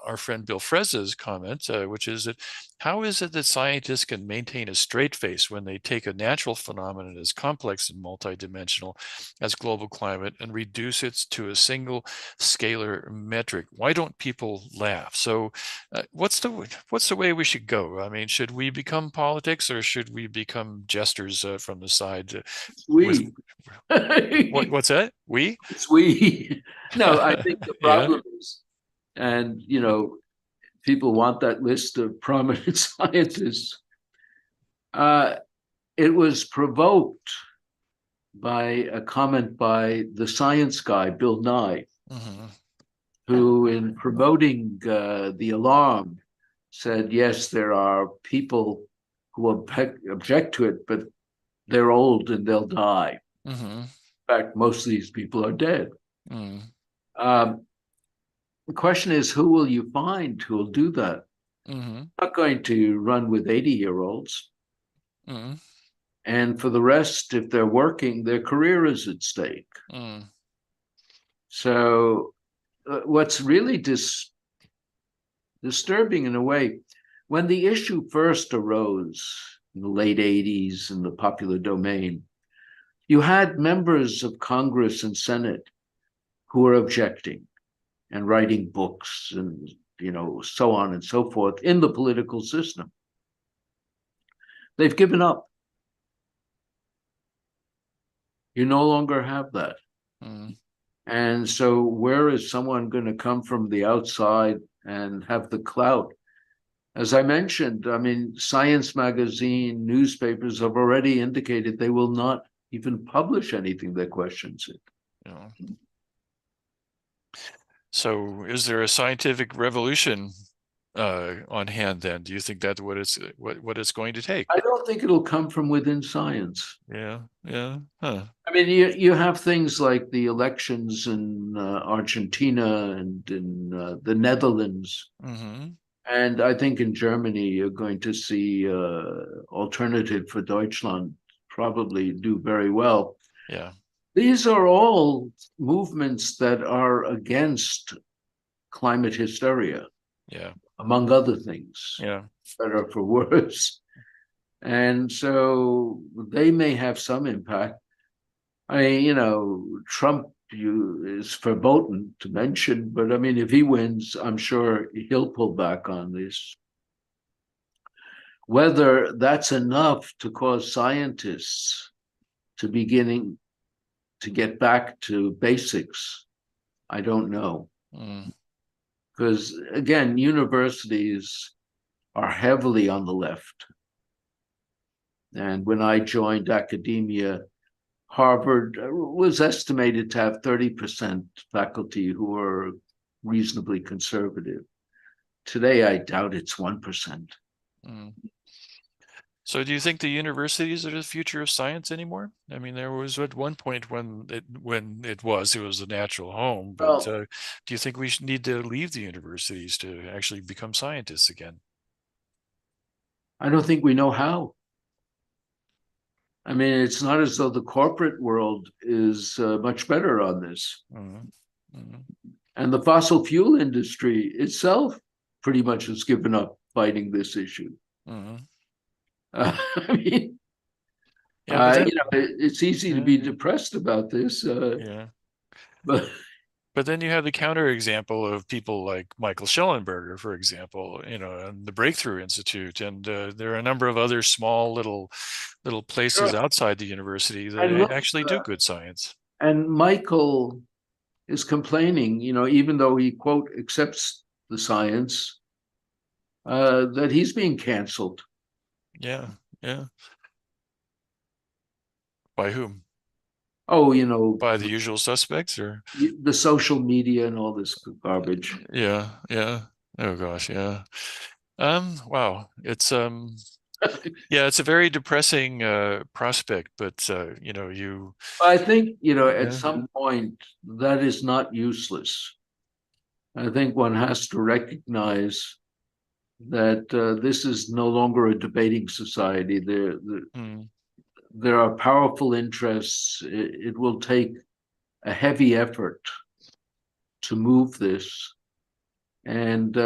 our friend Bill Freza's comment, which is that how is it that scientists can maintain a straight face when they take a natural phenomenon as complex and multidimensional as global climate and reduce it to a single scalar metric? Why don't people laugh? So what's the way we should go? I mean, should we become politics, or should we become jesters from the side with
We.
what's that? We?
It's we. No, I think the
Yeah.
problem is, and people want that list of prominent scientists. Uh, it was provoked by a comment by the science guy, Bill Nye,
Hmm.
who, in promoting the alarm, said, yes, there are people who object to it, but they're old and they'll die.
Hmm.
In fact, most of these people are dead.
Mm.
Um, the question is, who will you find who will do that?
Hmm.
Not going to run with 80-year-olds.
Mm.
And for the rest, if they're working, their career is at stake.
Mm.
So what's really disturbing in a way, when the issue first arose in the late 80s in the popular domain, you had members of Congress and Senate who were objecting and writing books and so on and so forth in the political system. They've given up. You no longer have that.
Mm.
And so where is someone going to come from the outside and have the clout? As I mentioned, I mean, science magazine, newspapers have already indicated they will not even publish anything that questions it.
Yeah. So is there a scientific revolution on hand then? Do you think that's what it's going to take?
I don't think it'll come from within science.
Yeah, yeah. Huh.
I mean, you have things like the elections in Argentina and in the Netherlands.
Mm-hmm.
And I think in Germany, you're going to see Alternative for Deutschland probably do very well.
Yeah,
These are all movements that are against climate hysteria,
yeah,
among other things,
yeah.
better for worse. And so they may have some impact. I mean, Trump is verboten to mention, but I mean, if he wins, I'm sure he'll pull back on this. Whether that's enough to cause scientists to beginning to get back to basics, I don't know.
Mm.
Because again, universities are heavily on the left. And when I joined academia, Harvard was estimated to have 30% faculty who were reasonably conservative. Today, I doubt it's 1%.
Mm. So do you think the universities are the future of science anymore? I mean, there was at one point when it was a natural home, but
Well,
do you think we need to leave the universities to actually become scientists again?
I don't think we know how. I mean, it's not as though the corporate world is much better on this.
Mm-hmm. Mm-hmm.
And the fossil fuel industry itself pretty much has given up fighting this issue.
Mm-hmm.
I mean,
Yeah, but then
it's easy to be depressed about this,
yeah.
but
But then you have the counterexample of people like Michael Schellenberger, for example, and the Breakthrough Institute, and there are a number of other small little places
sure.
outside the university
And
that
look,
actually do good science.
and Michael is complaining, even though he quote accepts the science, that he's being canceled.
Yeah, yeah. By whom?
Oh,
By the usual suspects, or
the social media and all this garbage.
yeah, yeah. Oh gosh, yeah. Wow. Yeah, it's a very depressing prospect, but
I think, at
yeah,
some point that is not useless. I think one has to recognize that this is no longer a debating society.
mm,
there are powerful interests. It will take a heavy effort to move this. And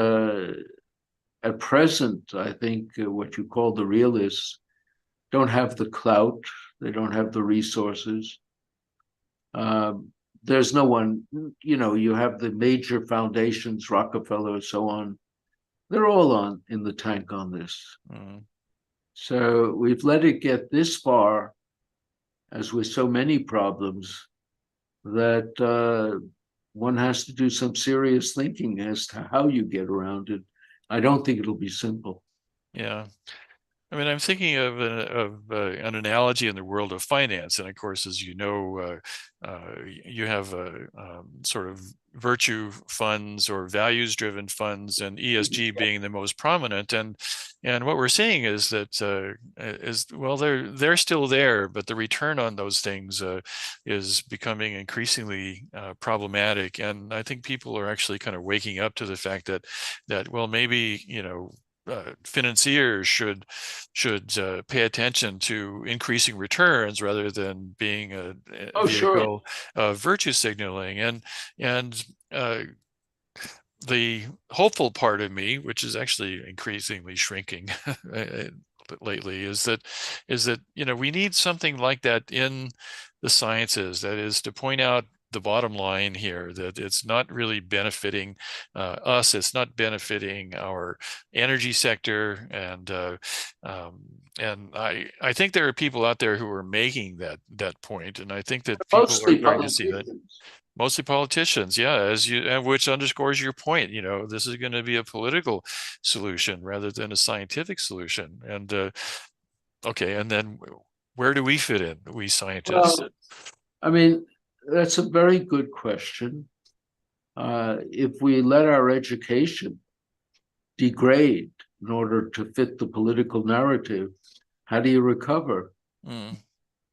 at present, I think what you call the realists don't have the clout, they don't have the resources. There's no one, you have the major foundations, Rockefeller, so on. They're all on in the tank on this.
mm,
So we've let it get this far, as with so many problems, that one has to do some serious thinking as to how you get around it. I don't think it'll be simple.
yeah. I mean, I'm thinking of an analogy in the world of finance, and of course, as you know, you have sort of virtue funds or values-driven funds, and ESG being the most prominent. And what we're seeing is that well, they're still there, but the return on those things is becoming increasingly problematic. And I think people are actually kind of waking up to the fact that well, maybe financiers should pay attention to increasing returns rather than being a
Sure.
vehicle of virtue signaling. And the hopeful part of me, which is actually increasingly shrinking lately, is that we need something like that in the sciences. That is to point out the bottom line here, that it's not really benefiting us, it's not benefiting our energy sector, and And I think there are people out there who are making that point, and I think that people are
Mostly
starting to see that.
politicians.
Mostly politicians, yeah, and which underscores your point. This is going to be a political solution rather than a scientific solution. And okay, and then where do we fit in, we scientists?
Well, I mean, that's a very good question. If we let our education degrade in order to fit the political narrative, how do you recover?
Mm,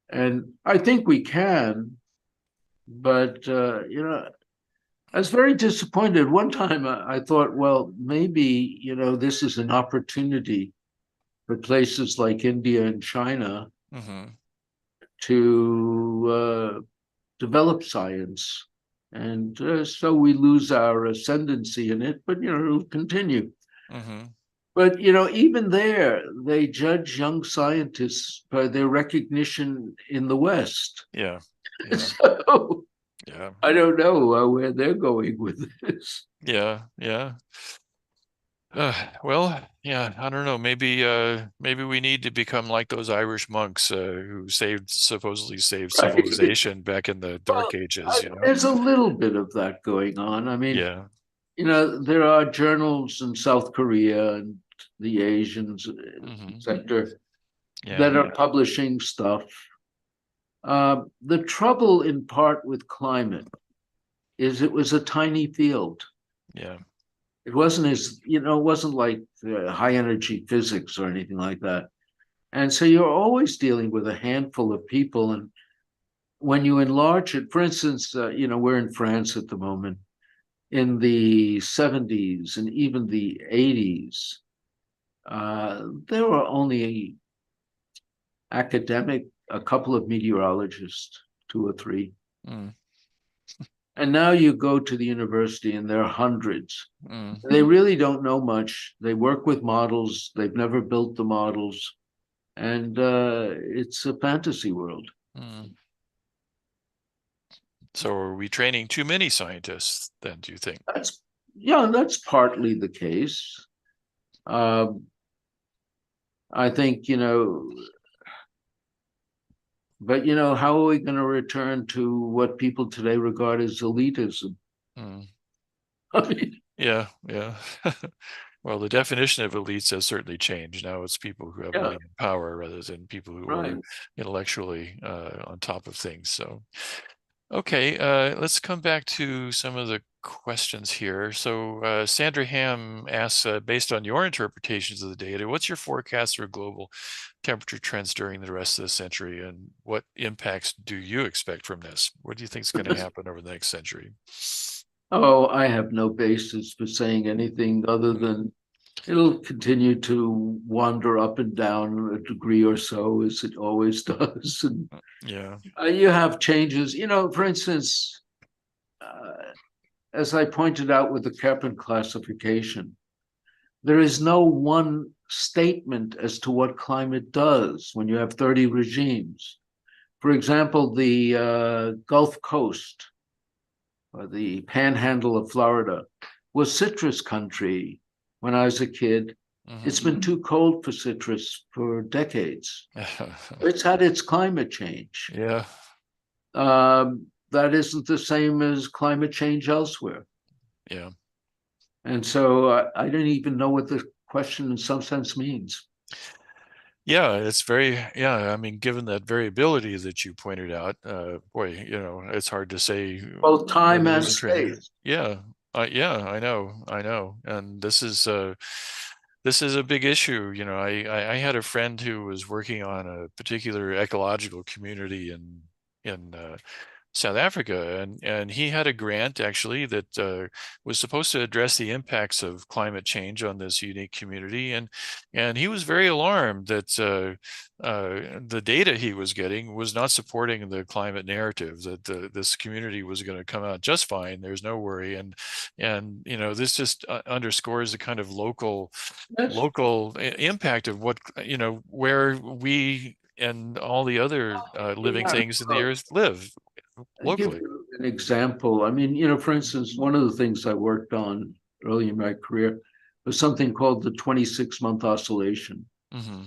And I think we can, but I was very disappointed. One time I thought, well, maybe, this is an opportunity for places like India and China
hmm
to develop science. And so we lose our ascendancy in it, but, it'll continue.
hmm
But, even there, they judge young scientists by their recognition in the West.
Yeah, yeah,
So
yeah,
I don't know where they're going with this.
yeah, yeah. Well, yeah, I don't know. Maybe we need to become like those Irish monks who supposedly saved
Right.
civilization back in the
Well,
Dark Ages,
there's a little bit of that going on. I mean,
Yeah.
there are journals in South Korea and the Asians
hmm
sector
Yeah.
that are publishing stuff. The trouble in part with climate is it was a tiny field.
Yeah.
It wasn't like high energy physics or anything like that. And so you're always dealing with a handful of people. And when you enlarge it, for instance, we're in France at the moment. In the 70s and even the 80s, there were only a couple of meteorologists, two or three.
Mm,
And now you go to the university and there are hundreds.
mm,
They really don't know much. They work with models. They've never built the models. And it's a fantasy world.
mm. So are we training too many scientists then, do you think?
That's partly the case. I think, but how are we going to return to what people today regard as elitism?
Mm.
I mean,
Yeah, yeah. Well, the definition of elites has certainly changed. Now it's people who have
yeah,
money and power rather than people who
right.
are intellectually on top of things. So, okay, let's come back to some of the questions here. So, Sandra Ham asks, based on your interpretations of the data, what's your forecast for global temperature trends during the rest of the century, and what impacts do you expect from this? What do you think is going to happen over the next century?
Oh, I have no basis for saying anything other than it'll continue to wander up and down a degree or so as it always does. And
Yeah.
you have changes, for instance, as I pointed out with the Kaplan classification, there is no one statement as to what climate does when you have 30 regimes. For example, the Gulf Coast or the panhandle of Florida was citrus country when I was a kid. It's been too cold for citrus for decades. It's had its climate change.
Yeah.
That isn't the same as climate change elsewhere.
Yeah.
And so I don't even know what the question in some sense means.
Yeah, it's yeah, I mean, given that variability that you pointed out, boy, it's hard to say
Both
where
time
there
and
is a trend.
space.
Yeah, yeah, I know. And this is a big issue. I had a friend who was working on a particular ecological community in South Africa, and he had a grant actually that was supposed to address the impacts of climate change on this unique community, and he was very alarmed that the data he was getting was not supporting the climate narrative, that this community was going to come out just fine. There's no worry, and this just underscores the kind of local
Yes.
impact of what where we and all the other living
Yeah.
things in the earth live
I'll give
locally.
you an example. I mean, for instance, one of the things I worked on early in my career was something called the 26-month oscillation.
hmm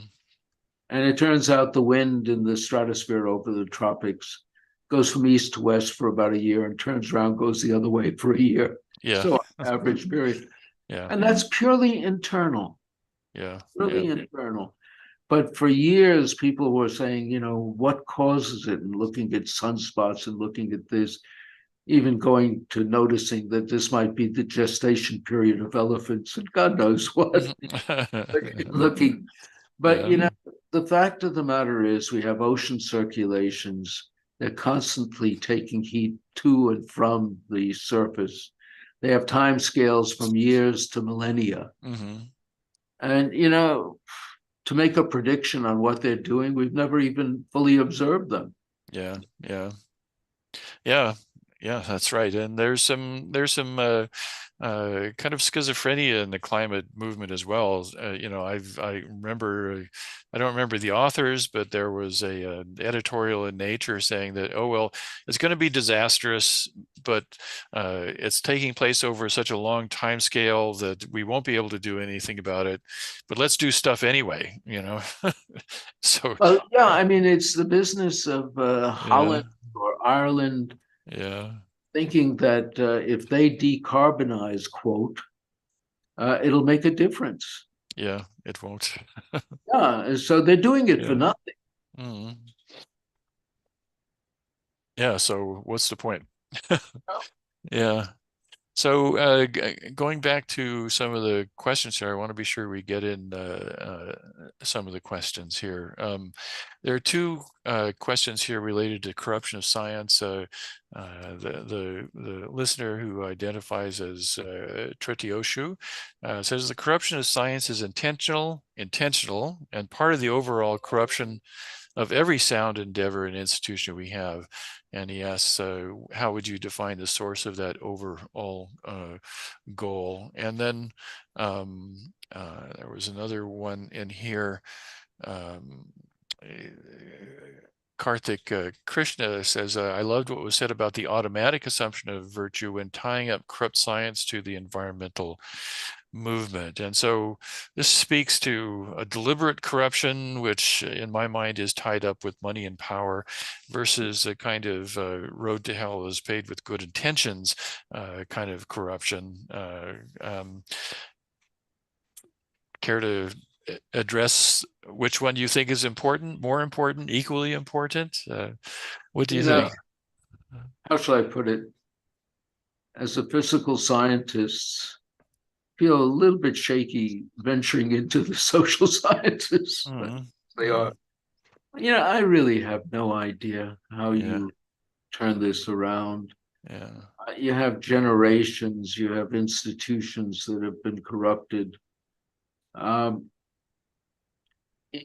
And it turns out the wind in the stratosphere over the tropics goes from east to west for about a year and turns around, goes the other way for a year.
Yeah.
So average period.
Yeah.
And that's purely internal,
Yeah.
purely internal. But for years, people were saying, what causes it? And looking at sunspots and looking at this, even going to noticing that this might be the gestation period of elephants and God knows what. Looking, but
Yeah.
the fact of the matter is we have ocean circulations. They're constantly taking heat to and from the surface. They have time scales from years to millennia. And, to make a prediction on what they're doing, we've never even fully observed them.
Yeah. That's right. And there's some kind of schizophrenia in the climate movement as well. I remember, I don't remember the authors, but there was a editorial in Nature saying that, oh well, it's going to be disastrous, but it's taking place over such a long time scale that we won't be able to do anything about it. But let's do stuff anyway. So.
Well, yeah, I mean, it's the business of Holland or Ireland.
Yeah.
Thinking that if they decarbonize, quote, it'll make a difference.
Yeah, it won't.
Yeah, so they're doing it for nothing.
Mm-hmm. Yeah, so what's the point? Yeah. So going back to some of the questions here, I want to be sure we get in some of the questions here. There are two questions here related to corruption of science. The listener who identifies as Tretioshu says the corruption of science is intentional, and part of the overall corruption of every sound endeavor and institution we have. And he asks, how would you define the source of that overall goal? And then there was another one in here. Karthik Krishna says, I loved what was said about the automatic assumption of virtue when tying up corrupt science to the environmental movement. And so this speaks to a deliberate corruption, which in my mind is tied up with money and power, versus a kind of road to hell is paved with good intentions kind of corruption. Care to address which one you think is important, more important, equally important? What do you think?
How shall I put it? As a physical scientist, feel a little bit shaky venturing into the social sciences. They are. I really have no idea how you turn this around. You have generations, you have institutions that have been corrupted.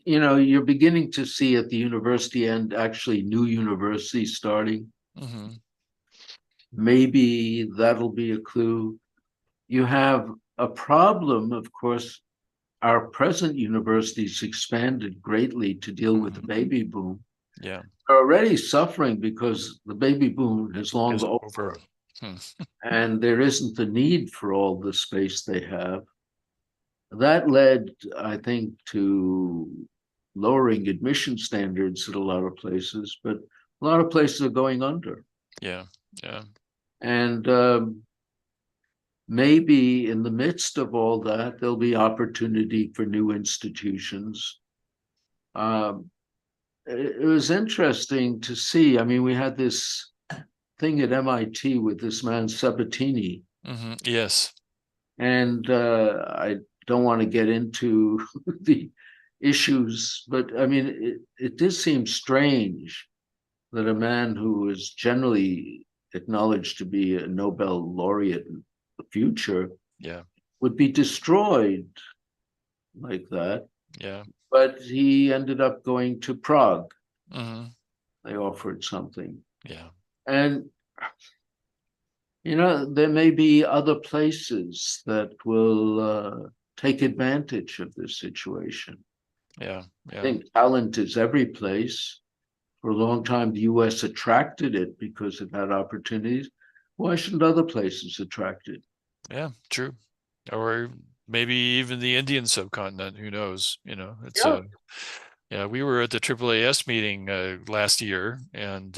You're beginning to see at the university end actually new universities starting. Maybe that'll be a clue. You have a problem, of course. Our present universities expanded greatly to deal with the baby boom.
Yeah.
They're already suffering because the baby boom is long over. And there isn't the need for all the space they have. That led, I think, to lowering admission standards at a lot of places, but a lot of places are going under.
Yeah.
And maybe in the midst of all that, there'll be opportunity for new institutions. It was interesting to see. I mean, we had this thing at MIT with this man Sabatini.
Yes.
And I don't want to get into the issues, but I mean, it did seem strange that a man who is generally acknowledged to be a Nobel laureate in the future would be destroyed like that.
Yeah.
But he ended up going to Prague. They offered something.
Yeah.
And there may be other places that will take advantage of this situation.
Yeah.
I think talent is every place. For a long time, the US attracted it because it had opportunities. Why shouldn't other places attract it?
Yeah, true. Or maybe even the Indian subcontinent, who knows? It's Yeah, we were at the AAAS meeting last year, and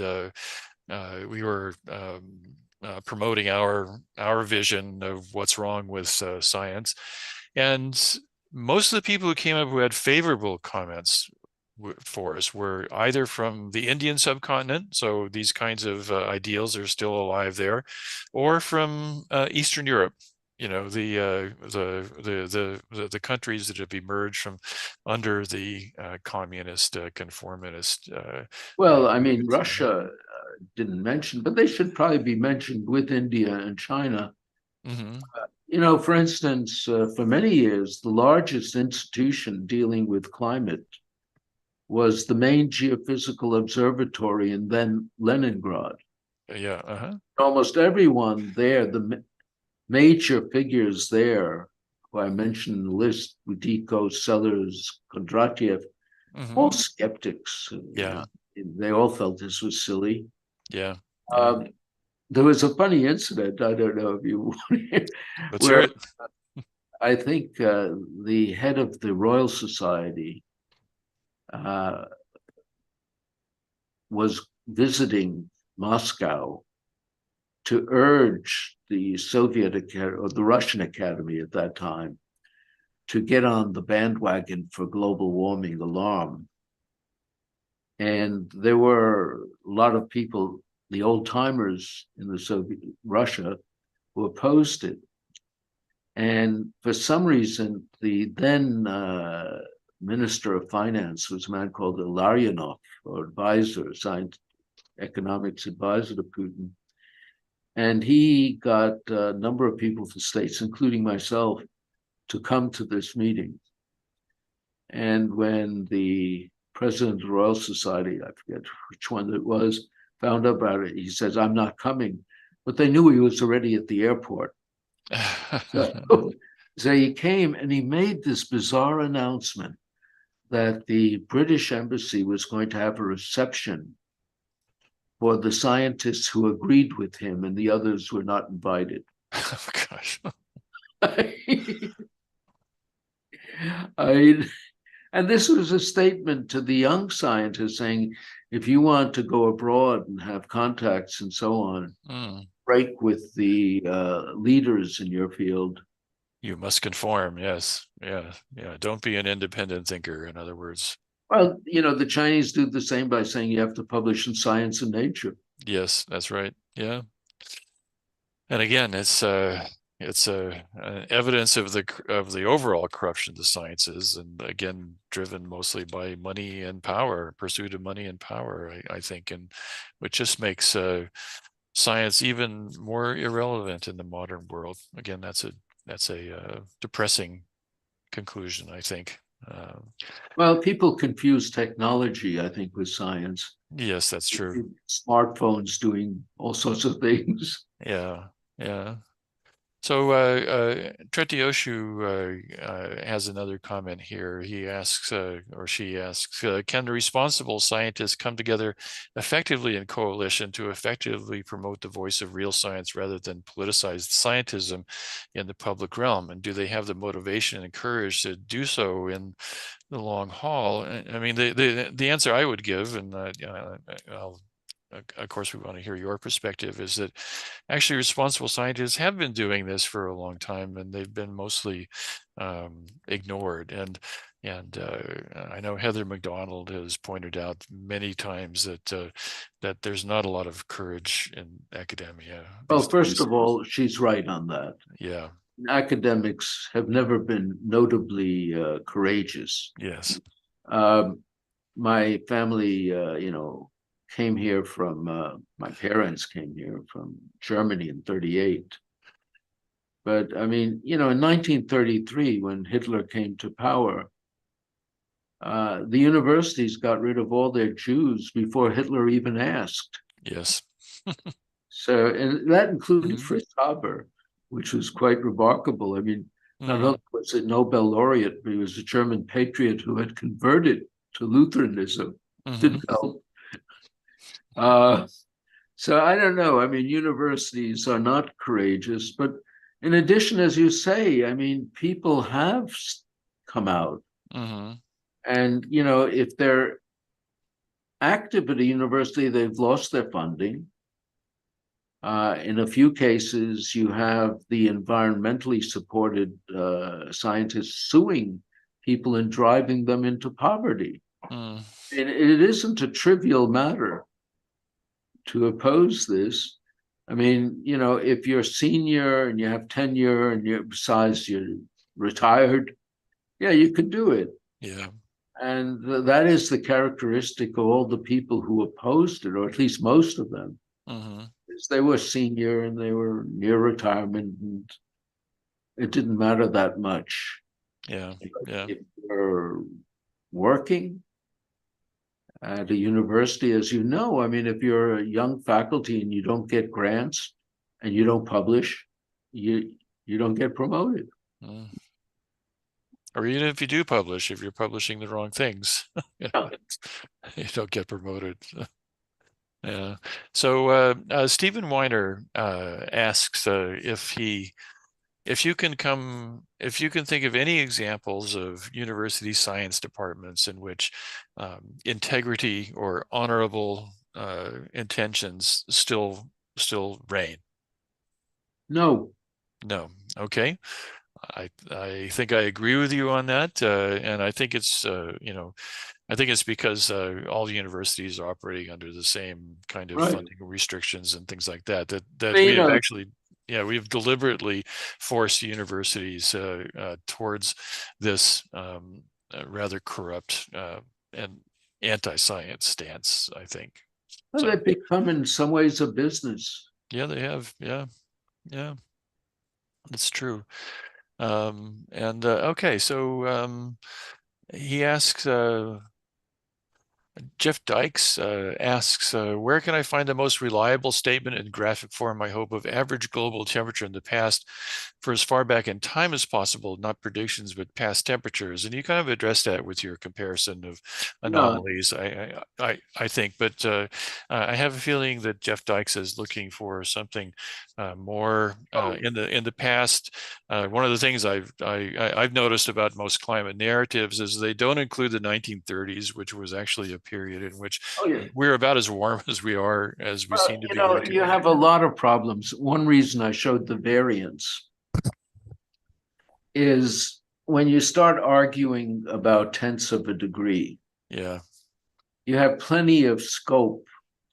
we were promoting our vision of what's wrong with science, and most of the people who came up who had favorable comments for us were either from the Indian subcontinent, so these kinds of ideals are still alive there, or from Eastern Europe. You know, the countries that have emerged from under the communist conformist.
Well, I mean, Russia didn't mention, but they should probably be mentioned with India and China.
Mm-hmm.
You know, for instance, for many years, the largest institution dealing with climate was the main geophysical observatory in then Leningrad.
Yeah. Uh-huh.
Almost everyone there, the major figures there, who I mentioned in the list, Budiko, Sellers, Kondratiev, all
Mm-hmm.
skeptics.
Yeah.
They all felt this was silly.
Yeah. Yeah.
Um, there was a funny incident, I don't know if you want to hear,
Let's hear
where
it.
I think the head of the Royal Society was visiting Moscow to urge the Soviet Academy or the Russian Academy at that time to get on the bandwagon for global warming alarm. And there were a lot of people, the old timers in the Soviet Russia, who opposed it. And for some reason, the then Minister of Finance was a man called Ilarionov, or advisor, science economics advisor to Putin. And he got a number of people from states, including myself, to come to this meeting. And when the president of the Royal Society, I forget which one it was, found out about it, he says, "I'm not coming." But they knew he was already at the airport. So he came and he made this bizarre announcement that the British embassy was going to have a reception for the scientists who agreed with him, and the others were not invited.
Oh, gosh.
And this was a statement to the young scientists saying, if you want to go abroad and have contacts and so on, break with the leaders in your field.
You must conform. Yes. Yeah. Yeah. Don't be an independent thinker, in other words.
Well, you know, the Chinese do the same by saying you have to publish in Science and Nature.
Yes, that's right. Yeah. And again, it's evidence of the overall corruption of the sciences, and again, driven mostly by money and power, pursuit of money and power, I think, and which just makes science even more irrelevant in the modern world. Again, that's a depressing conclusion, I think.
Well, people confuse technology, I think, with science.
Yes, that's true.
Smartphones doing all sorts of things.
Yeah, yeah. So Tretioshu has another comment here. He asks, or she asks, can the responsible scientists come together effectively in coalition to effectively promote the voice of real science rather than politicized scientism in the public realm? And do they have the motivation and courage to do so in the long haul? I mean, the answer I would give, and of course we want to hear your perspective, is that actually responsible scientists have been doing this for a long time, and they've been mostly ignored. And I know Heather McDonald has pointed out many times that there's not a lot of courage in academia.
Well, first of all, she's right on that.
Yeah.
Academics have never been notably courageous.
Yes.
My family, came here from, my parents came here from Germany in 1938. But I mean, in 1933, when Hitler came to power, the universities got rid of all their Jews before Hitler even asked.
Yes.
So, and that included Fritz Haber, which was quite remarkable. I mean, not only was it Nobel laureate, but he was a German patriot who had converted to Lutheranism. Didn't help. So I don't know. I mean, universities are not courageous, but in addition, as you say, I mean, people have come out And, you know, if they're active at a university, they've lost their funding. In a few cases, you have the environmentally supported scientists suing people and driving them into poverty.
Mm.
It isn't a trivial matter to oppose this. I mean, you know, if you're senior and you have tenure and besides you're retired, yeah, you can do it.
Yeah.
And that is the characteristic of all the people who opposed it, or at least most of them.
Mm-hmm.
Is they were senior and they were near retirement, and it didn't matter that much.
Yeah. Yeah.
If you're working at a university, as you know, I mean, if you're a young faculty and you don't get grants and you don't publish, you don't get promoted.
Mm. Or even if you do publish, if you're publishing the wrong things, you know, you don't get promoted. Yeah. So Stephen Weiner asks if you can think of any examples of university science departments in which integrity or honorable intentions still reign.
No.
No. Okay. I think I agree with you on that, and I think it's I think it's because all universities are operating under the same kind of
Right.
funding restrictions and things like that.
I mean,
we have actually, we've deliberately forced universities towards this rather corrupt and anti-science stance, I think.
so they've become in some ways a business.
Yeah, they have. Yeah, that's true. Okay, so he asks. Jeff Dykes asks, where can I find the most reliable statement in graphic form, I hope, of average global temperature in the past for as far back in time as possible, not predictions, but past temperatures? And you kind of addressed that with your comparison of anomalies, I think. But I have a feeling that Jeff Dykes is looking for something more in the past. One of the things I've noticed about most climate narratives is they don't include the 1930s, which was actually a period in which we're about as warm as we seem to be going to.
You have a lot of problems. One reason I showed the variance is when you start arguing about tenths of a degree,
yeah,
you have plenty of scope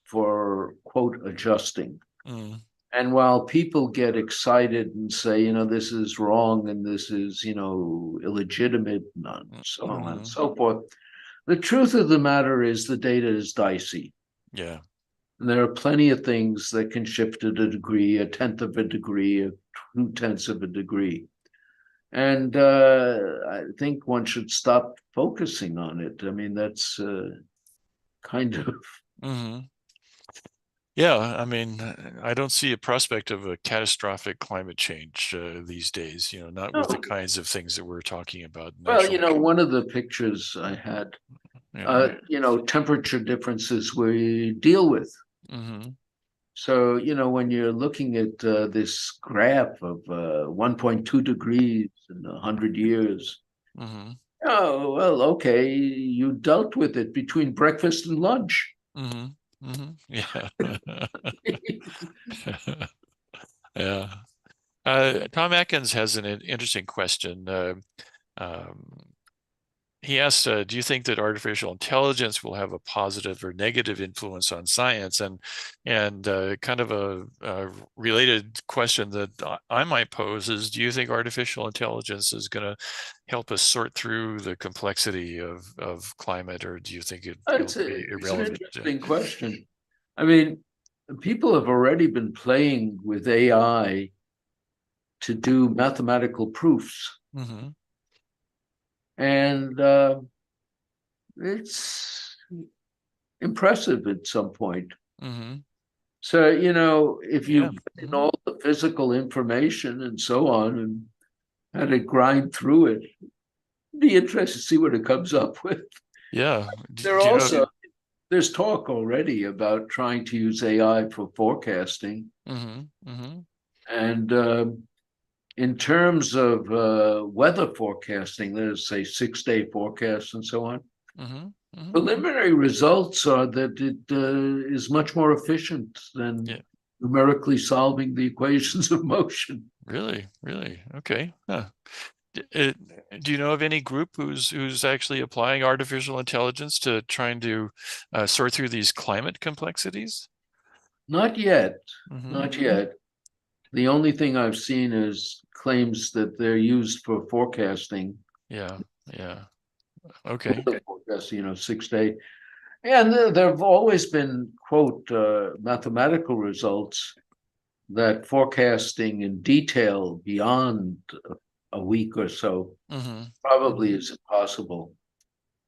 for, quote, adjusting.
Mm.
And while people get excited and say, you know, this is wrong and this is, you know, illegitimate and so on and so forth, the truth of the matter is the data is dicey.
Yeah.
And there are plenty of things that can shift at a degree, a tenth of a degree, 2/10 of a degree. And I think one should stop focusing on it. I mean, that's kind of.
Mm-hmm. Yeah, I mean, I don't see a prospect of a catastrophic climate change these days, not with the kinds of things that we're talking about.
Well, one of the pictures I had, temperature differences we deal with.
Mm-hmm.
So, when you're looking at this graph of 1.2 degrees in 100 years, oh, well, okay, you dealt with it between breakfast and lunch.
Mm-hmm. Mm-hmm. Yeah. Yeah. Tom Atkins has an interesting question. He asks, do you think that artificial intelligence will have a positive or negative influence on science? And kind of a related question that I might pose is, do you think artificial intelligence is going to help us sort through the complexity of climate, or do you think it'll be irrelevant?
It's an interesting question. I mean, people have already been playing with AI to do mathematical proofs.
Mm-hmm.
And it's impressive at some point.
Mm-hmm.
So, if you put in all the physical information and so on and had to grind through it, it'd be interesting to see what it comes up with.
Yeah.
There's talk already about trying to use AI for forecasting.
Mm-hmm. Mm-hmm.
And in terms of weather forecasting, there's say 6-day forecasts and so on. Preliminary results are that it is much more efficient than numerically solving the equations of motion.
Really? Okay. Huh. Do you know of any group who's actually applying artificial intelligence to trying to sort through these climate complexities?
Not yet. Not yet. The only thing I've seen is claims that they're used for forecasting.
Yeah. Okay.
Forecasting, 6-day. And there have always been, quote, mathematical results that forecasting in detail beyond a week or so probably is impossible.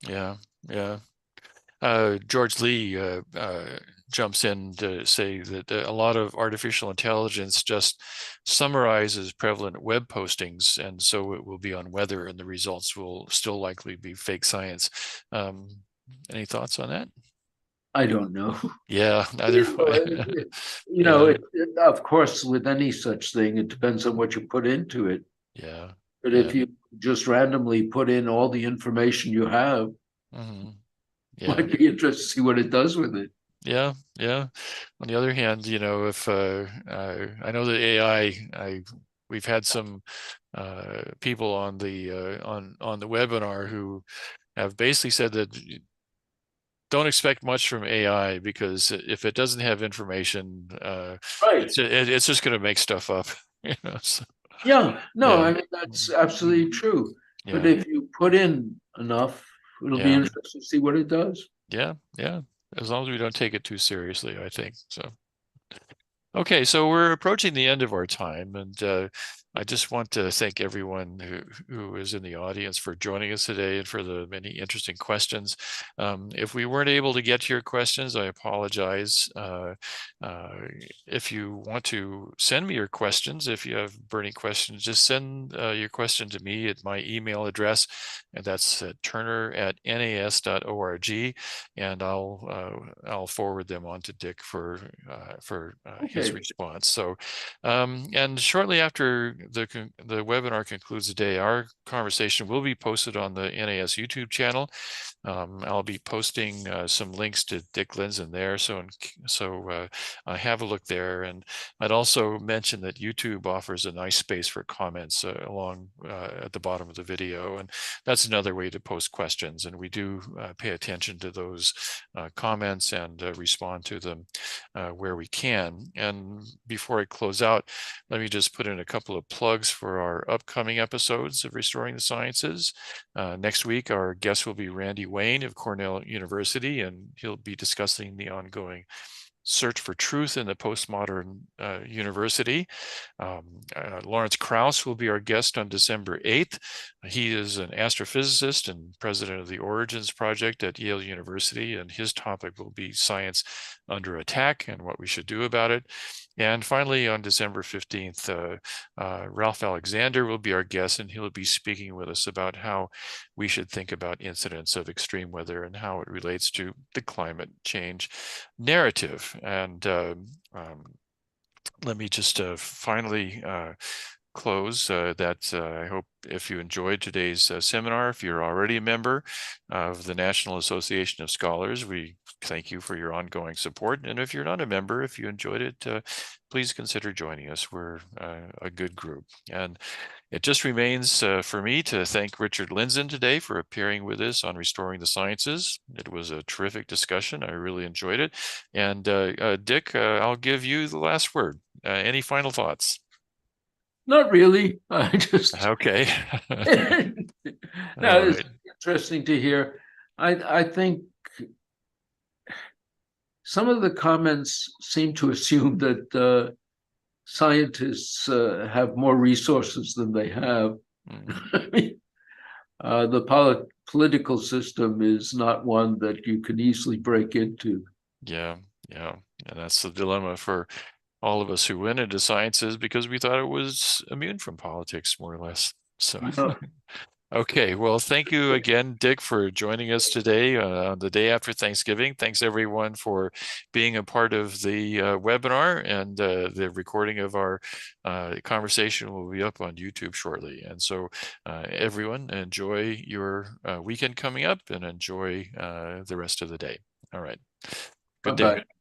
Yeah. George Lee jumps in to say that a lot of artificial intelligence just summarizes prevalent web postings, and so it will be on weather, and the results will still likely be fake science. Any thoughts on that?
I don't know.
Yeah, neither.
Of course, with any such thing, it depends on what you put into it.
Yeah.
But if you just randomly put in all the information you have, might be interested to see what it does with it.
Yeah. On the other hand, if I know that AI, we've had some people on the webinar who have basically said that don't expect much from AI, because if it doesn't have information, it's just going to make stuff up. So,
I mean, that's absolutely true. But if you put in enough, it'll be interesting to see what it does.
Yeah. As long as we don't take it too seriously, I think so. Okay, so we're approaching the end of our time, and I just want to thank everyone who is in the audience for joining us today and for the many interesting questions. If we weren't able to get to your questions, I apologize. If you want to send me your questions, if you have burning questions, just send your question to me at my email address, and that's turner@nas.org, and I'll forward them on to Dick for his response. So, and shortly after the webinar concludes today, our conversation will be posted on the NAS YouTube channel. I'll be posting some links to Dick Lindzen there, so have a look there. And I'd also mention that YouTube offers a nice space for comments along at the bottom of the video, and that's another way to post questions. And we do pay attention to those comments and respond to them where we can. And before I close out, let me just put in a couple of plugs for our upcoming episodes of Restoring the Sciences. Next week, our guest will be Randy Wayne of Cornell University, and he'll be discussing the ongoing search for truth in the postmodern university. Lawrence Krauss will be our guest on December 8th. He is an astrophysicist and president of the Origins Project at Yale University, and his topic will be science under attack and what we should do about it. And finally, on December 15th, Ralph Alexander will be our guest, and he'll be speaking with us about how we should think about incidents of extreme weather and how it relates to the climate change narrative. And let me just finally close that I hope if you enjoyed today's seminar, if you're already a member of the National Association of Scholars, we thank you for your ongoing support. And if you're not a member, if you enjoyed it, please consider joining us. We're a good group. And it just remains for me to thank Richard Lindzen today for appearing with us on Restoring the Sciences. It was a terrific discussion. I really enjoyed it. And Dick, I'll give you the last word. Any final thoughts?
Not really. I just
okay.
No, it's interesting to hear. I think some of the comments seem to assume that scientists have more resources than they have. I mean, the political system is not one that you can easily break into.
Yeah, and that's the dilemma for all of us who went into sciences, because we thought it was immune from politics, more or less. So, Okay, well, thank you again, Dick, for joining us today on the day after Thanksgiving. Thanks everyone for being a part of the webinar, and the recording of our conversation will be up on YouTube shortly. And so everyone, enjoy your weekend coming up and enjoy the rest of the day. All right. Good day.
Bye-bye.